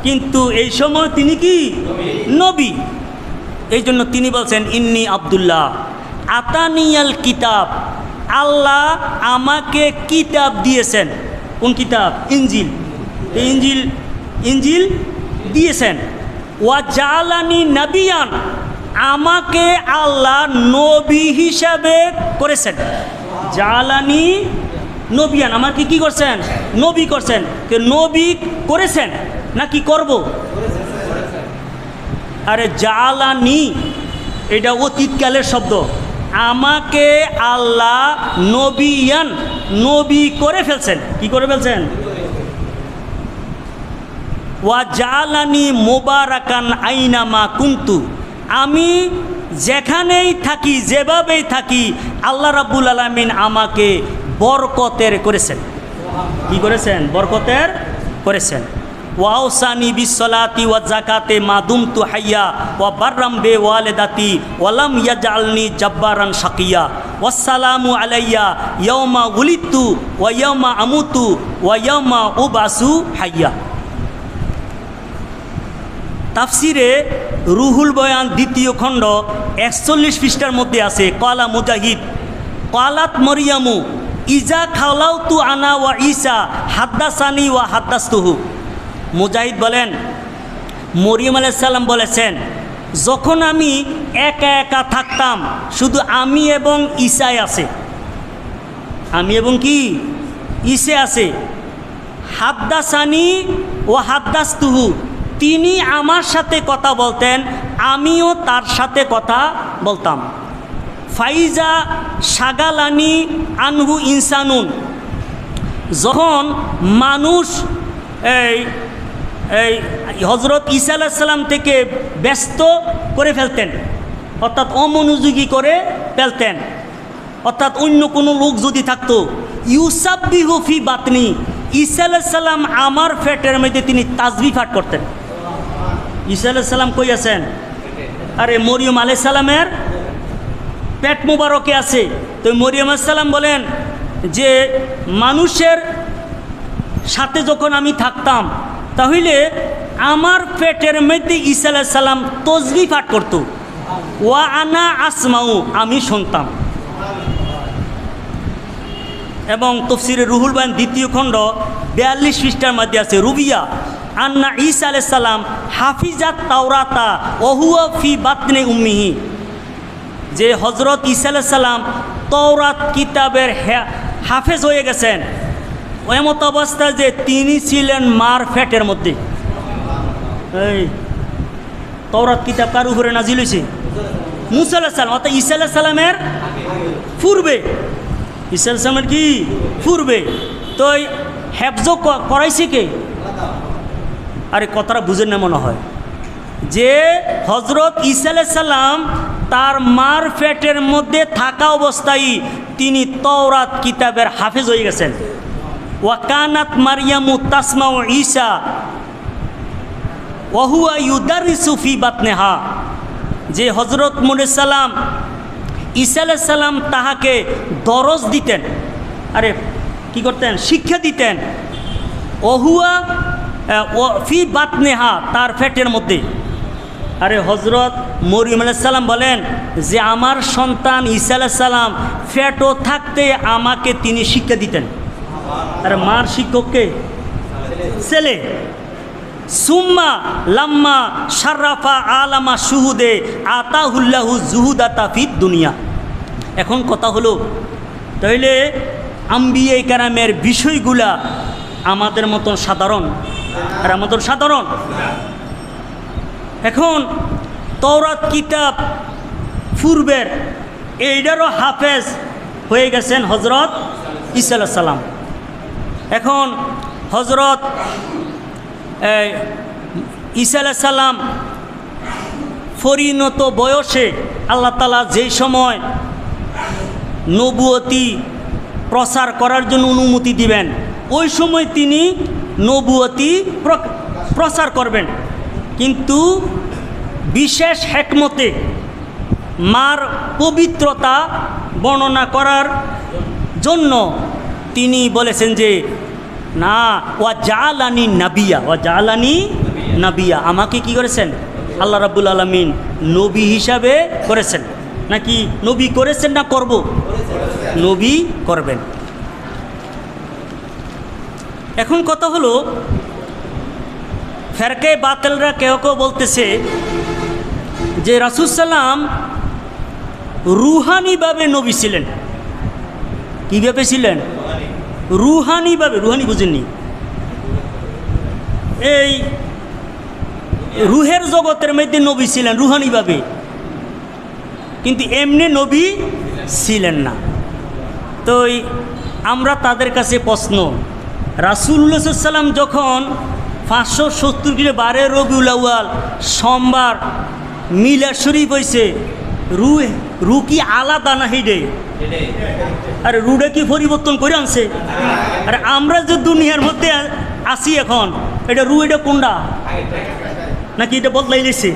কিন্তু এই সময় তিনি কি নবী। এই জন্য তিনি বলছেন ইন্নী আব্দুল্লাহ আতানিয়াল কিতাব, আল্লাহ আমাকে কিতাব দিয়েছেন। কোন কিতাব? ইনজিল। ইনজিল দিয়েছেন। ওয়া জালানি নাবিয়ান, আমাকে আল্লাহ নবী হিসাবে করেছেন। জালানি নবিয়ান, আমাকে কি করছেন? নবী করছেন। কে নবী করেছেন নাকি করব? আরে জালানি এটা অতীতকালের শব্দ, আমাকে আল্লাহ নবিয়ান নবী করে ফেলছেন। কি করে ফেলছেন? ওয়া জালানি মুবারাকান আইনামা কুনতু, আমি যেখানেই থাকি যেভাবেই থাকি আল্লাহ রাব্বুল আলামিন আমাকে বরকতের করেছেন। কি করেছেন? বরকতের করেছেন। ওয়াউসানি বিসসালাতি ওয়া যাকাতে মা দুমতু হাইয়া ওয়া বাররাম বে ওয়ালিদাতি ওয়া লাম ইয়াজআলনি জাব্বারান শাকিয়া ওয়াসসালামু আলাইয়া ইয়াউমা উলিদতু ওয়া ইয়াউমা আমুতু ওয়া ইয়াউমা উবাসু হাইয়া। তাফসিরে রুহুল বয়ান 2য় খণ্ড 41 পৃষ্ঠার মধ্যে আছে ক্বালা মুজাহিদ ক্বালাত মরিয়ামু ইজা খালাউতু আনা ওয়া ঈসা হাদ্দাসানি ওয়া হাদ্দাসতুহু। মুজাহিদ বলেন মরিয়ম আলাইহিস সালাম বলেছেন যখন আমি একা একা থাকতাম, শুধু আমি এবং ঈসাই আছে, আমি এবং কি ঈসা আছে, হাদ্দাসানি ওয়া হাদ্দাসতুহু, তিনি আমার সাথে কথা বলতেন, আমিও তার সাথে কথা বলতাম। ফাইজা শাগালানি আনহু ইনসানুন, যখন মানুষ এই হজরত ঈসা আলাইহিস সালাম থেকে ব্যস্ত করে ফেলতেন, অর্থাৎ অমনোযোগী করে ফেলতেন। অর্থাৎ অন্য কোনো লোক যদি থাকতো, ইউসাব্বিহু ফি বাতনি, ঈসা আলাইহিস সালাম আমার পেটের মধ্যে তিনি তাসবিহ পাঠ করতেন। ঈসা আলাইহিস সালাম কই আছেন? আরে মরিয়ম আলাইহিস সালামের পেট মুবারকে আছে। তো মরিয়ম আলাইহিস সালাম বলেন যে মানুষের সাথে যখন আমি থাকতাম তাহলে আমার পেটের মধ্যে ঈসা আলাইহিস সালাম তাসবিহ পাঠ করতো, ওয়া আনা আসমাউ, আমি শুনতাম। এবং তাফসীরে রুহুল বায়ান 2য় খণ্ড 42 পৃষ্ঠার মধ্যে আছে, রুবিয়া আন্না ঈসা আলাইহিস সালাম হাফিজাত তাওরাতা ওয়া হুয়া ফি বাতনি উম্মিহি, যে হজরত ঈসা আলাইহিস সালাম তাওরাত কিতাবের হাফেজ হয়ে গেছেন এমত অবস্থায় যে তিনি ছিলেন মার পেটের মধ্যে। এই তাওরাত কিতাব কার উপরে নাজিল হয়েছে? মুসা আলাইহিস সালাম, অর্থাৎ ঈসা আলাইহিস সালামের পূর্বে। ঈসা আলাইহিস সালামের কি পূর্বে? তো হেফজ করাইছে কে? আরে কথাটা বুঝেন না মনে হয়, যে হজরত ঈসা আলাইহিস সালাম তার মার পেটের মধ্যে থাকা অবস্থায় তিনি তাওরাত কিতাবের হাফেজ হয়ে গেছেন। ওয়াকানাত মারিয়ামু তাসমাউ ঈসা ওয়া হুয়া ইউদারিসু ফি বাতনিহা, যে হজরত মুহাম্মদ সালাম ঈসা আলাইহিস সালাম তাহাকে দরজ দিতেন, আরে কি করতেন? শিক্ষা দিতেন। ওহুয়া ফি বাতনিহা, তার পেটের মধ্যে। আরে হজরত মরিয়ম আলাইহিস সালাম বলেন যে আমার সন্তান ঈসা আলাইহিস সালাম পেটও থাকতে আমাকে তিনি শিক্ষা দিতেন। আরে মার শিক্ষককে ছেলে। সুম্মা লাম্মা শাররাফা আলামা শুহুদে আতাহুল্লাহু জুহুদাতা ফিদ দুনিয়া। এখন কথা হলো, তাহলে আম্বিয়া কেরামের বিষয়গুলা আমাদের মতন সাধারণ, আর আমাদের সাধারণ। এখন তাওরাত কিতাব পূর্বের এইটারও হাফেজ হয়ে গেছেন হজরত ঈসা আলাইহিস সালাম। এখন হজরত ঈসা আলাইহিস সালাম পরিণত বয়সে আল্লাহ তাআলা যেই সময় নবুয়তি প্রচার করার জন্য অনুমতি দিবেন, ওই সময় তিনি নবুয়তি প্রচার করবেন। কিন্তু বিশেষ হিকমতে মার পবিত্রতা বর্ণনা করার জন্য তিনি বলেছেন যে না, ওয়া জালানি নাবিয়া, ওয়া জালানি নাবিয়া, আমাকে কি করেছেন আল্লাহ রাব্বুল আলামিন নবী হিসাবে করেছেন। নাকি নবী করেছেন না করব? নবী করবেন। এখন কথা হলো, ফেরকে বাতিলরা কেউ কেউ বলতেছে যে রাসূল সাল্লাম রুহানিভাবে নবী ছিলেন। কীভাবে ছিলেন? রুহানিভাবে। রুহানি বুঝেননি? এই রুহের জগতের মধ্যে নবী ছিলেন রুহানিভাবে, কিন্তু এমনি নবী ছিলেন না। তো আমরা তাদের কাছে প্রশ্ন, রাসূলুল্লাহ সাল্লাল্লাহু আলাইহি ওয়াসাল্লাম যখন 570 12 রবিউল আউয়াল সোমবার মিলাদ শরীফ হয়েছে, রু কি আলাদা না? হেডে আরে রুডে কি পরিবর্তন করে আনছে? আরে আমরা যে দুনিয়ার মধ্যে আসি এখন, এটা রু, এটা কোনটা? নাকি এটা বদলাই দিয়েছে?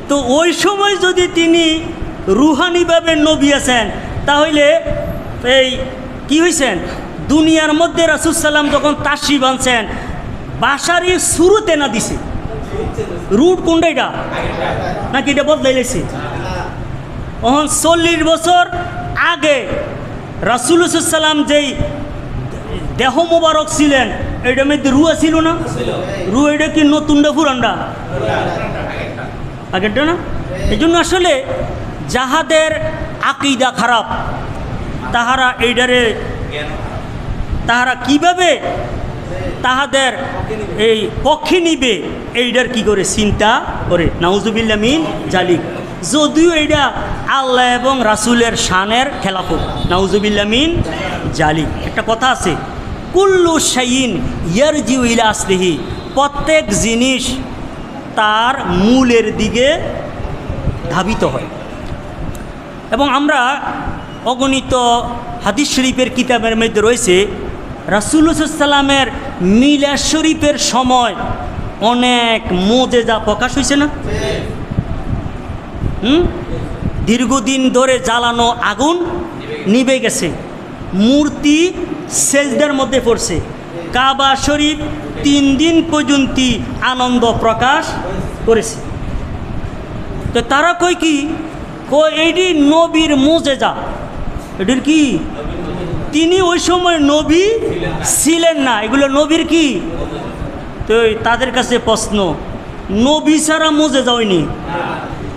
তো ওই সময় যদি তিনি রুহানিভাবে নবী আছেন, তাহলে এই কি হয়েছেন? দুনিয়ার মধ্যে রাসূল সাল্লাম যখন তাশরিফ আনছেন, বাসারি শুরুতে না দিছে, রুট কোনটা? এটা নাকি এটা বদলাই দিয়েছে? তখন 40 বছর আগে রাসূলুল্লাহ সাল্লাল্লাহু আলাইহি ওয়াসাল্লাম যেই দেহ মোবারক ছিলেন, এটার মধ্যে রু ছিল না? রু এটা কি নতুনটা পুরানটা? আগেরটা না? এই জন্য আসলে যাহাদের আকীদা খারাপ, তাহারা এইটারে তাহারা কিভাবে তাহাদের এই পক্ষে নিবে এইটার কি করে চিন্তা করে। নাউজুবিল্লাহ মিন জালিক। যদিও এইটা আল্লাহ এবং রাসূলের শানের খেলাফত, নাউজুবিল্লাহ মিন জালিক। একটা কথা আছে, কুল্লু শাইইন ইয়ারজিউ ইলা আসলিহি প্রত্যেক জিনিস তার মূলের দিকে ধাবিত হয়। এবং আমরা অগণিত হাদিস শরীফের কিতাবের মধ্যে রয়েছে রাসূলুল্লাহ সাল্লাল্লাহু আলাইহি ওয়াসাল্লামের মিলাদ শরীফের সময় অনেক মুজিজা প্রকাশ হয়েছে না? দীর্ঘদিন ধরে জ্বালানো আগুন নিভে গেছে, মূর্তি সেজদার মধ্যে পড়ছে, কাবা শরীফ 3 দিন পর্যন্ত আনন্দ প্রকাশ করেছে। তো তারা কই কি এইটি নবীর মুজিজা, এটির কি তিনি ওই সময় নবী ছিলেন না, এগুলো নবীর কি? তো তাদের কাছে প্রশ্ন, নবী ছাড়া মুজিজা হয়নি?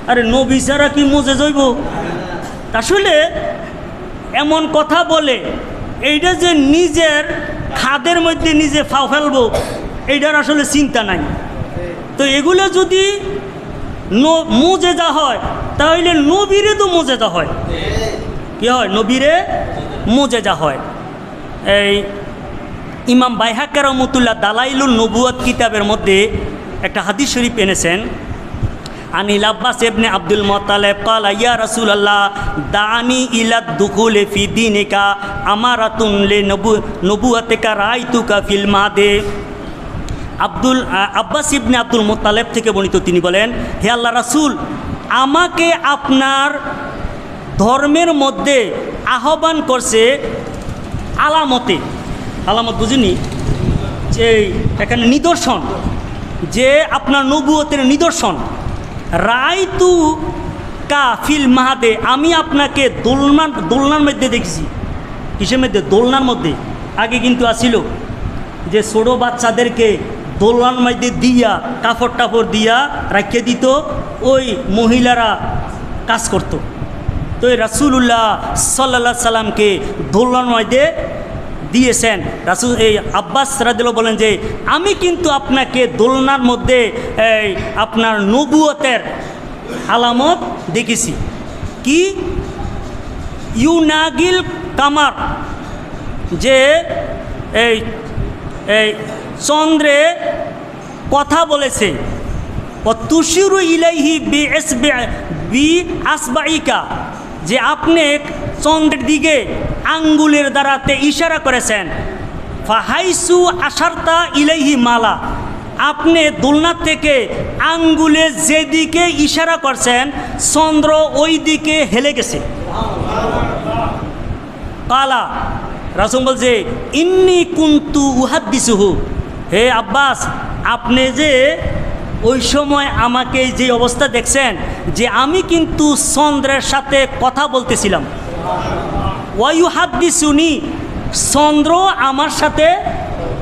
আরে নবী ছাড়া কি মুজিজা হইব? আসলে এমন কথা বলে এইটা যে নিজের খাদের মধ্যে নিজে ফাও ফেলবো, এইটার আসলে চিন্তা নাই। তো এগুলো যদি মুজিজা হয় তাহলে নবীরে তো মুজিজা হয়, কি হয়? নবীরে মুজিজা হয়। এই ইমাম বাইহাকি রাহমাতুল্লাহ দালাইলুন নবুওয়াত কিতাবের মধ্যে একটা হাদিস শরীফ এনেছেন। আনিল আব্বাস ইবনে আব্দুল মুত্তালিব ক্বালা ইয়া রাসূলুল্লাহ দানি ইলা দুখুলি ফি দীনিকা আমারাতুন লি নবুওয়াতিকা রাআইতুকা ফিল মাদে। আব্বাস ইবনে আব্দুল মুত্তালিব থেকে বর্ণিত, তিনি বলেন, হে আল্লাহ রাসূল, আমাকে আপনার ধর্মের মধ্যে আহ্বান করছে আলামতে। আলামত বুঝিনি, যে এখানে নিদর্শন, যে আপনার নবুয়তের নিদর্শন। রাইতু কা ফিল মাহাদে, আমি আপনাকে দোলনার মধ্যে দেখেছি। কিসের মধ্যে? দোলনার মধ্যে। আগে কিন্তু আসিল যে ছোটো বাচ্চাদেরকে দোলনার মধ্যে দিয়া কাপড় টাপড় দিয়া রাখিয়ে দিত, ওই মহিলারা কাজ করত। তো এই রাসূলুল্লাহ সাল্লাল্লাহু আলাইহি সাল্লামকে দোলনার মধ্যে দিয়েছেন। রাসূল এই আব্বাস রাদিয়াল্লাহু বলেন যে আমি কিন্তু আপনাকে দোলনার মধ্যে এই আপনার নবুয়তের আলামত দেখেছি। কি? ইউনাগিল কামার, যে এই এই চন্দ্রে কথা বলেছে। তুশিরু ইলাইহি বি আসবাইকা, যে আপনি চন্দ্রের দিকে আঙ্গুলের দ্বারাতে ইশারা করেছেন। ফাহাইসু আশারতা ইলাইহি মালা, আপনি দোলনা থেকে আঙ্গুলে যেদিকে ইশারা করছেন চন্দ্র ওই দিকে হেলে গেছে। কালা, রাসূল বলছে, ইন্নী কুনতু উহাদ্দিসুহু, হে আব্বাস, আপনি যে ওই সময় আমাকে যে অবস্থা দেখছেন, যে আমি কিন্তু চন্দ্রের সাথে কথা বলতেছিলাম। ওয়ায়ুহাদ্দিসুনি, চন্দ্র আমার সাথে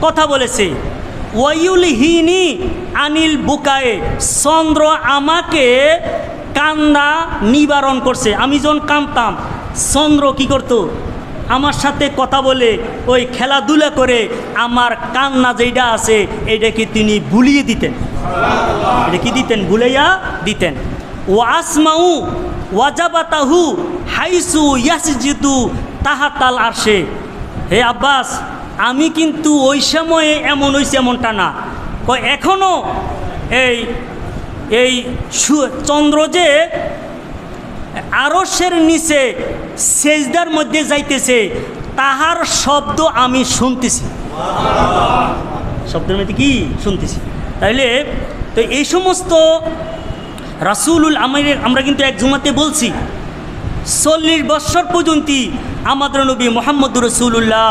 কথা বলেছে। ওয়ায়ুলহিনি আনিল বুকায়ে, চন্দ্র আমাকে কান্না নিবারণ করছে। আমি যখন কাঁদতাম চন্দ্র কি করতো? আমার সাথে কথা বলে ওই খেলাধুলা করে আমার কান্না যেটা আছে এটাকে তিনি ভুলিয়ে দিতেন। এটা কি দিতেন? ভুলাইয়া দিতেন। ও আসমাউ ওয়াজাবাতাহু হাইসু ইয়াসজিদু তাহাতাল আরশে, হে আব্বাস, আমি কিন্তু ওই সময়ে এমন হয়েছে এমনটা না, এখনও এই এই চন্দ্র যে আরশের নিচে সেজদার মধ্যে যাইতেছে তাহার শব্দ আমি শুনতেছি। শব্দের মধ্যে কি শুনতেছি? তাইলে তো এই সমস্ত রাসূলুল আমরা কিন্তু এক জুমাতে বলছি 40 বৎসর পর্যন্ত আমাদের নবী মুহাম্মদুর রাসূলুল্লাহ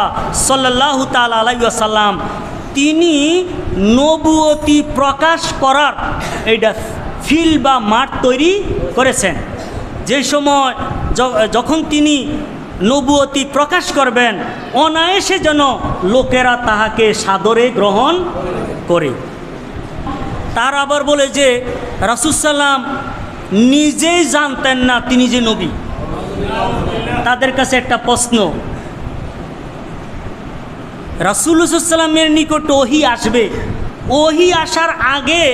সাল্লাল্লাহু তাআলা আলাইহি ওয়াসাল্লাম তিনি নবুয়তি প্রকাশ করার এইটা ফিল বা মাঠ তৈরি করেছেন। যে সময় যখন তিনি নবুয়তি প্রকাশ করবেন অনায়াসে যেন লোকেরা তাহাকে সাদরে গ্রহণ করে। তার আবার বলে যে রাসূল সাল্লাম নিজেই জানতেন না তিনি যে নবী। তাদের কাছে একটা প্রশ্ন, রাসূলুল্লাহ সাল্লাল্লাহু আলাইহি ওয়াসাল্লামের নিকট ওহী আসবে, ওহী আসার আগে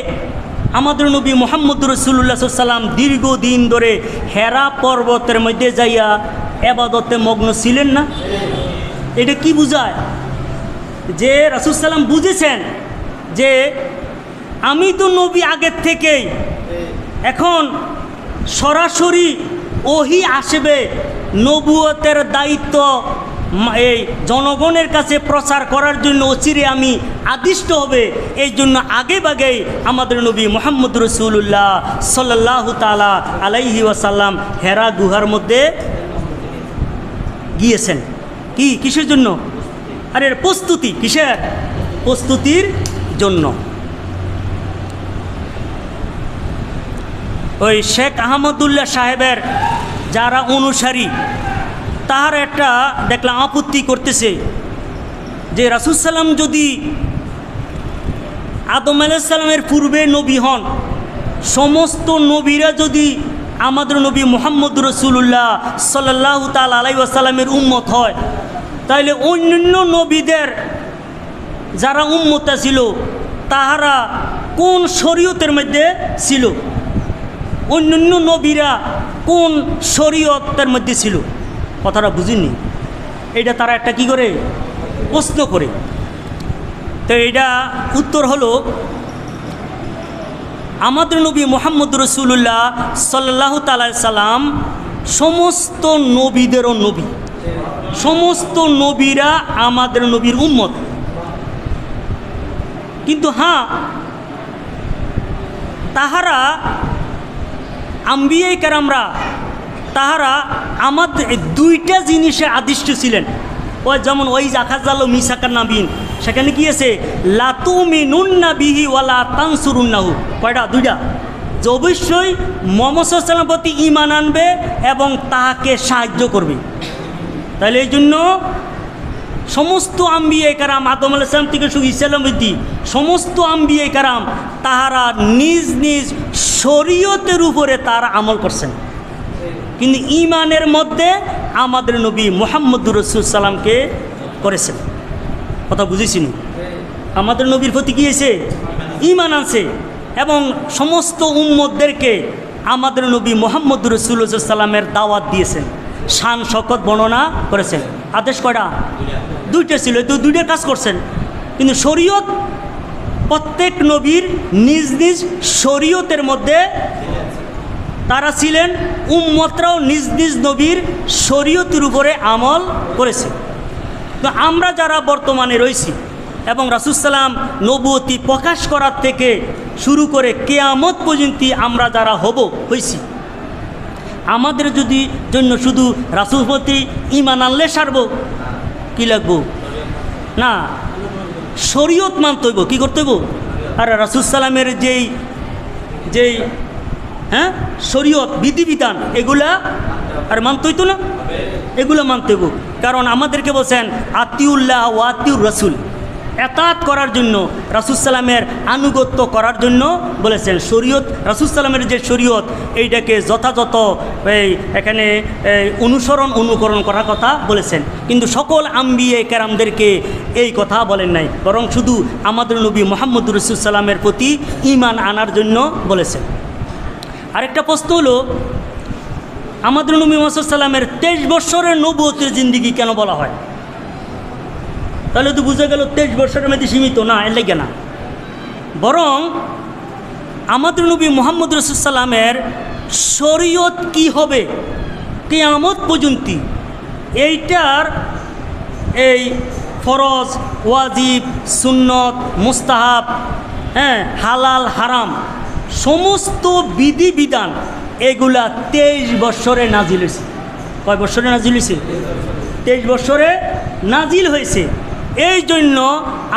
আমাদের নবী মুহাম্মদুর রাসূলুল্লাহ সাল্লাল্লাহু আলাইহি ওয়াসাল্লাম দীর্ঘদিন ধরে হেরা পর্বতের মধ্যে যাইয়া ইবাদতে মগ্ন ছিলেন না? এটা কি বুঝায়? যে রাসূল সাল্লাম বুঝেছেন যে আমি তো নবী আগের থেকেই, এখন সরাসরি ওহী আসবে, নবুয়তের দায়িত্ব এই জনগণের কাছে প্রচার করার জন্য অচিরে আমি আদিষ্ট হবে। এই জন্য আগে বাগেই আমাদের নবী মুহাম্মদ রাসূলুল্লাহ সাল্লাল্লাহু তাআলা আলাইহি ওয়াসাল্লাম হেরা গুহার মধ্যে গিয়েছেন। কিসের জন্য? আরে প্রস্তুতি, কিসের প্রস্তুতির জন্য। ওই শেখ আহমদুল্লাহ সাহেবের যারা অনুসারী, তাহার একটা দেখলাম আপত্তি করতেছে যে রাসূল সাল্লাম যদি আদম আলাইহিস সালামের পূর্বে নবী হন, সমস্ত নবীরা যদি আমাদের নবী মুহাম্মদ রাসূলুল্লাহ সাল্লাল্লাহু তাআলা আলাইহি ওয়াসাল্লামের উম্মত হয়, তাইলে অন্যান্য নবীদের যারা উম্মত ছিল তাহারা কোন শরীয়তের মধ্যে ছিল? অন্যান্য নবীরা কোন শরীয়তের মধ্যে ছিল? কথাটা বুঝিনি। এটা তারা একটা কি করে প্রশ্ন করে। তো এটা উত্তর হলো, আমাদের নবী মুহাম্মদ রাসূলুল্লাহ সাল্লাল্লাহু তাআলা সাল্লাম সমস্ত নবীদেরও নবী, সমস্ত নবীরা আমাদের নবীর উম্মত। কিন্তু হ্যাঁ, তাহারা আম্বিয়ায়ে কেরামরা তাহারা আমাদের দুইটা জিনিসে আদিষ্ট ছিলেন। ওই যেমন ওই জাখাজাল মিসাকার নাবিন, সেখানে কি আছে? লাতুমিনুন্না বিহি ওয়ালা তানসুরুন্নাহু। কয়টা? দুইটা। যে অবশ্যই মুহাম্মদ সাল্লাল্লাহু আলাইহি ওয়াসাল্লামের প্রতি ঈমান আনবে এবং তাহাকে সাহায্য করবে। তাহলে এই জন্য সমস্ত আম্বিয়ায়ে কেরাম, আদম আলাইহিস সালাম থেকে শুরু ঈসা অবধি সমস্ত আম্বিয়ায়ে কেরাম তাহারা নিজ নিজ শরীয়তের উপরে তারা আমল করছেন। কিন্তু ঈমানের মধ্যে আমাদের নবী মুহাম্মদুর রাসূলুল্লাহ সাল্লামকে করেছেন। কথা বুঝেছিনি? আমাদের নবীর প্রতি কি হয়েছে? ঈমান আনছে এবং সমস্ত উম্মতদেরকে আমাদের নবী মুহাম্মদুর রাসূলুল্লাহ সাল্লামের দাওয়াত দিয়েছেন, শান শকত বর্ণনা করেছেন। আদেশ কয়টা? দুইটা ছিল, তো দুইটার কাজ করছেন। কিন্তু শরীয়ত প্রত্যেক নবীর নিজ নিজ শরীয়তের মধ্যে তারা ছিলেন, উম্মতরাও নিজ নিজ নবীর শরীয়তের উপরে আমল করেছে। তো আমরা যারা বর্তমানে রয়েছি এবং রাসূল সাল্লাম নবুয়তি প্রকাশ করার থেকে শুরু করে কিয়ামত পর্যন্ত আমরা যারা হয়েছি, আমাদের যদি জন্য শুধু রাসূল প্রতি ঈমান আনলে সারব? কি লাগবো? না, শরীয়ত মানতে হইব। কী করতে হইব? আর রাসূল সাল্লামের যেই শরীয়ত বিধিবিধান এগুলা আর মানতে হইতো না, এগুলো মানতে হইব। কারণ আমাদেরকে বলছেন আতিউল্লাহ ওয়া আতিউর রাসূল, এতাত করার জন্য, রাসূল সাল্লামের আনুগত্য করার জন্য বলেছেন। শরীয়ত, রাসূল সাল্লামের যে শরীয়ত, এইটাকে যথাযথ এখানে অনুকরণ করার কথা বলেছেন। কিন্তু সকল আম্বিয়ায়ে কেরামদেরকে এই কথা বলেন নাই, বরং শুধু আমাদের নবী মুহাম্মদুর রাসূলুল্লাহ সাল্লামের প্রতি ঈমান আনার জন্য বলেছেন। আরেকটা প্রশ্ন হলো, আমাদের নবী মুহাম্মদ সাল্লাল্লাহু আলাইহি ওয়াসাল্লামের 23 বছরের নবুয়তের জিন্দেগি কেন বলা হয়? তাহলে তো বুঝে গেল 23 বছরের মধ্যে সীমিত না, এর লাগে না। বরং আমাদের নবী মুহাম্মদ রাসূলুল্লাহ সাল্লামের শরীয়ত কি হবে কিয়ামত পর্যন্ত, এইটার এই ফরজ, ওয়াজিব, সুন্নত, মুস্তাহাব, হালাল হারাম সমস্ত বিধিবিধান এগুলা 23 বছরে নাজিল হয়েছে। কয় বছরে নাজিল হয়েছে? 23 বছরে নাজিল হয়েছে। এই জন্য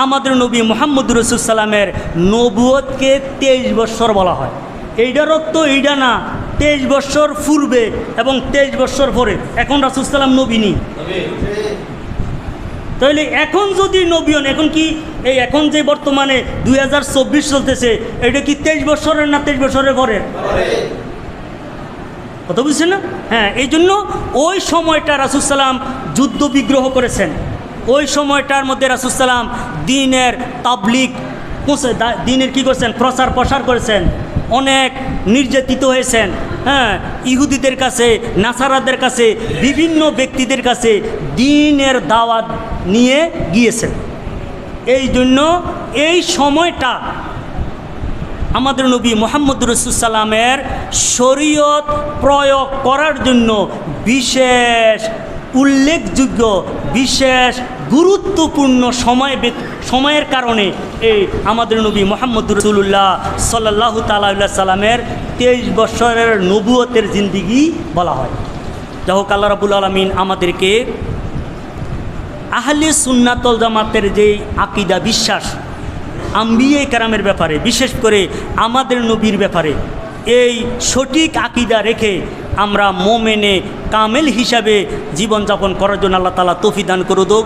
আমাদের নবী মুহাম্মদুর রাসূলুল্লাহ সাল্লামের নবুয়তকে 23 বছর বলা হয়। এইটার অর্থ এইটা না 23 বছর পূর্বে এবং 23 বছর পরে। এখন রাসূলুল্লাহ সাল্লাম নবী নেই, তাহলে এখন যদি নবী হন, এখন কি এই এখন যে বর্তমানে 2024 চলতেছে, এটা কি 23 বছরের না 23 বছরের পরের? কথা বুঝছেন না? হ্যাঁ, এই জন্য ওই সময়টা রাসূল সাল্লাম যুদ্ধ বিগ্রহ করেছেন। ওই সময়টার মধ্যে রাসূল সাল্লাম দিনের তাবলীগ, দিনের কী করেছেন? প্রসার করেছেন। অনেক নির্যাতিত হয়েছেন। ইহুদিদের কাছে, নাসারাদের কাছে, বিভিন্ন ব্যক্তিদের কাছে দিনের দাওয়াত নিয়ে গিয়েছেন। এই জন্য এই সময়টা আমাদের নবী মুহাম্মদ রাসূলুল্লাহ সাল্লামের শরীয়ত প্রয়োগ করার জন্য বিশেষ উল্লেখযোগ্য, বিশেষ গুরুত্বপূর্ণ সময়ের কারণে এই আমাদের নবী মুহাম্মদ রাসূলুল্লাহ সাল্লাল্লাহু তাআলা আলাইহি সাল্লামের 23 বছরের নবুয়তের জিন্দেগি বলা হয়। যাই হোক, আল্লাহ রাব্বুল আলামিন আমাদেরকে আহলে সুন্নাত ওয়াল জামাতের যে আকীদা, বিশ্বাস আম্বিয়ে কেরামের ব্যাপারে, বিশেষ করে আমাদের নবীর ব্যাপারে এই সঠিক আকীদা রেখে আমরা মোমেনে কামেল হিসাবে জীবনযাপন করার জন্য আল্লাহ তাআলা তৌফিক দান করুক।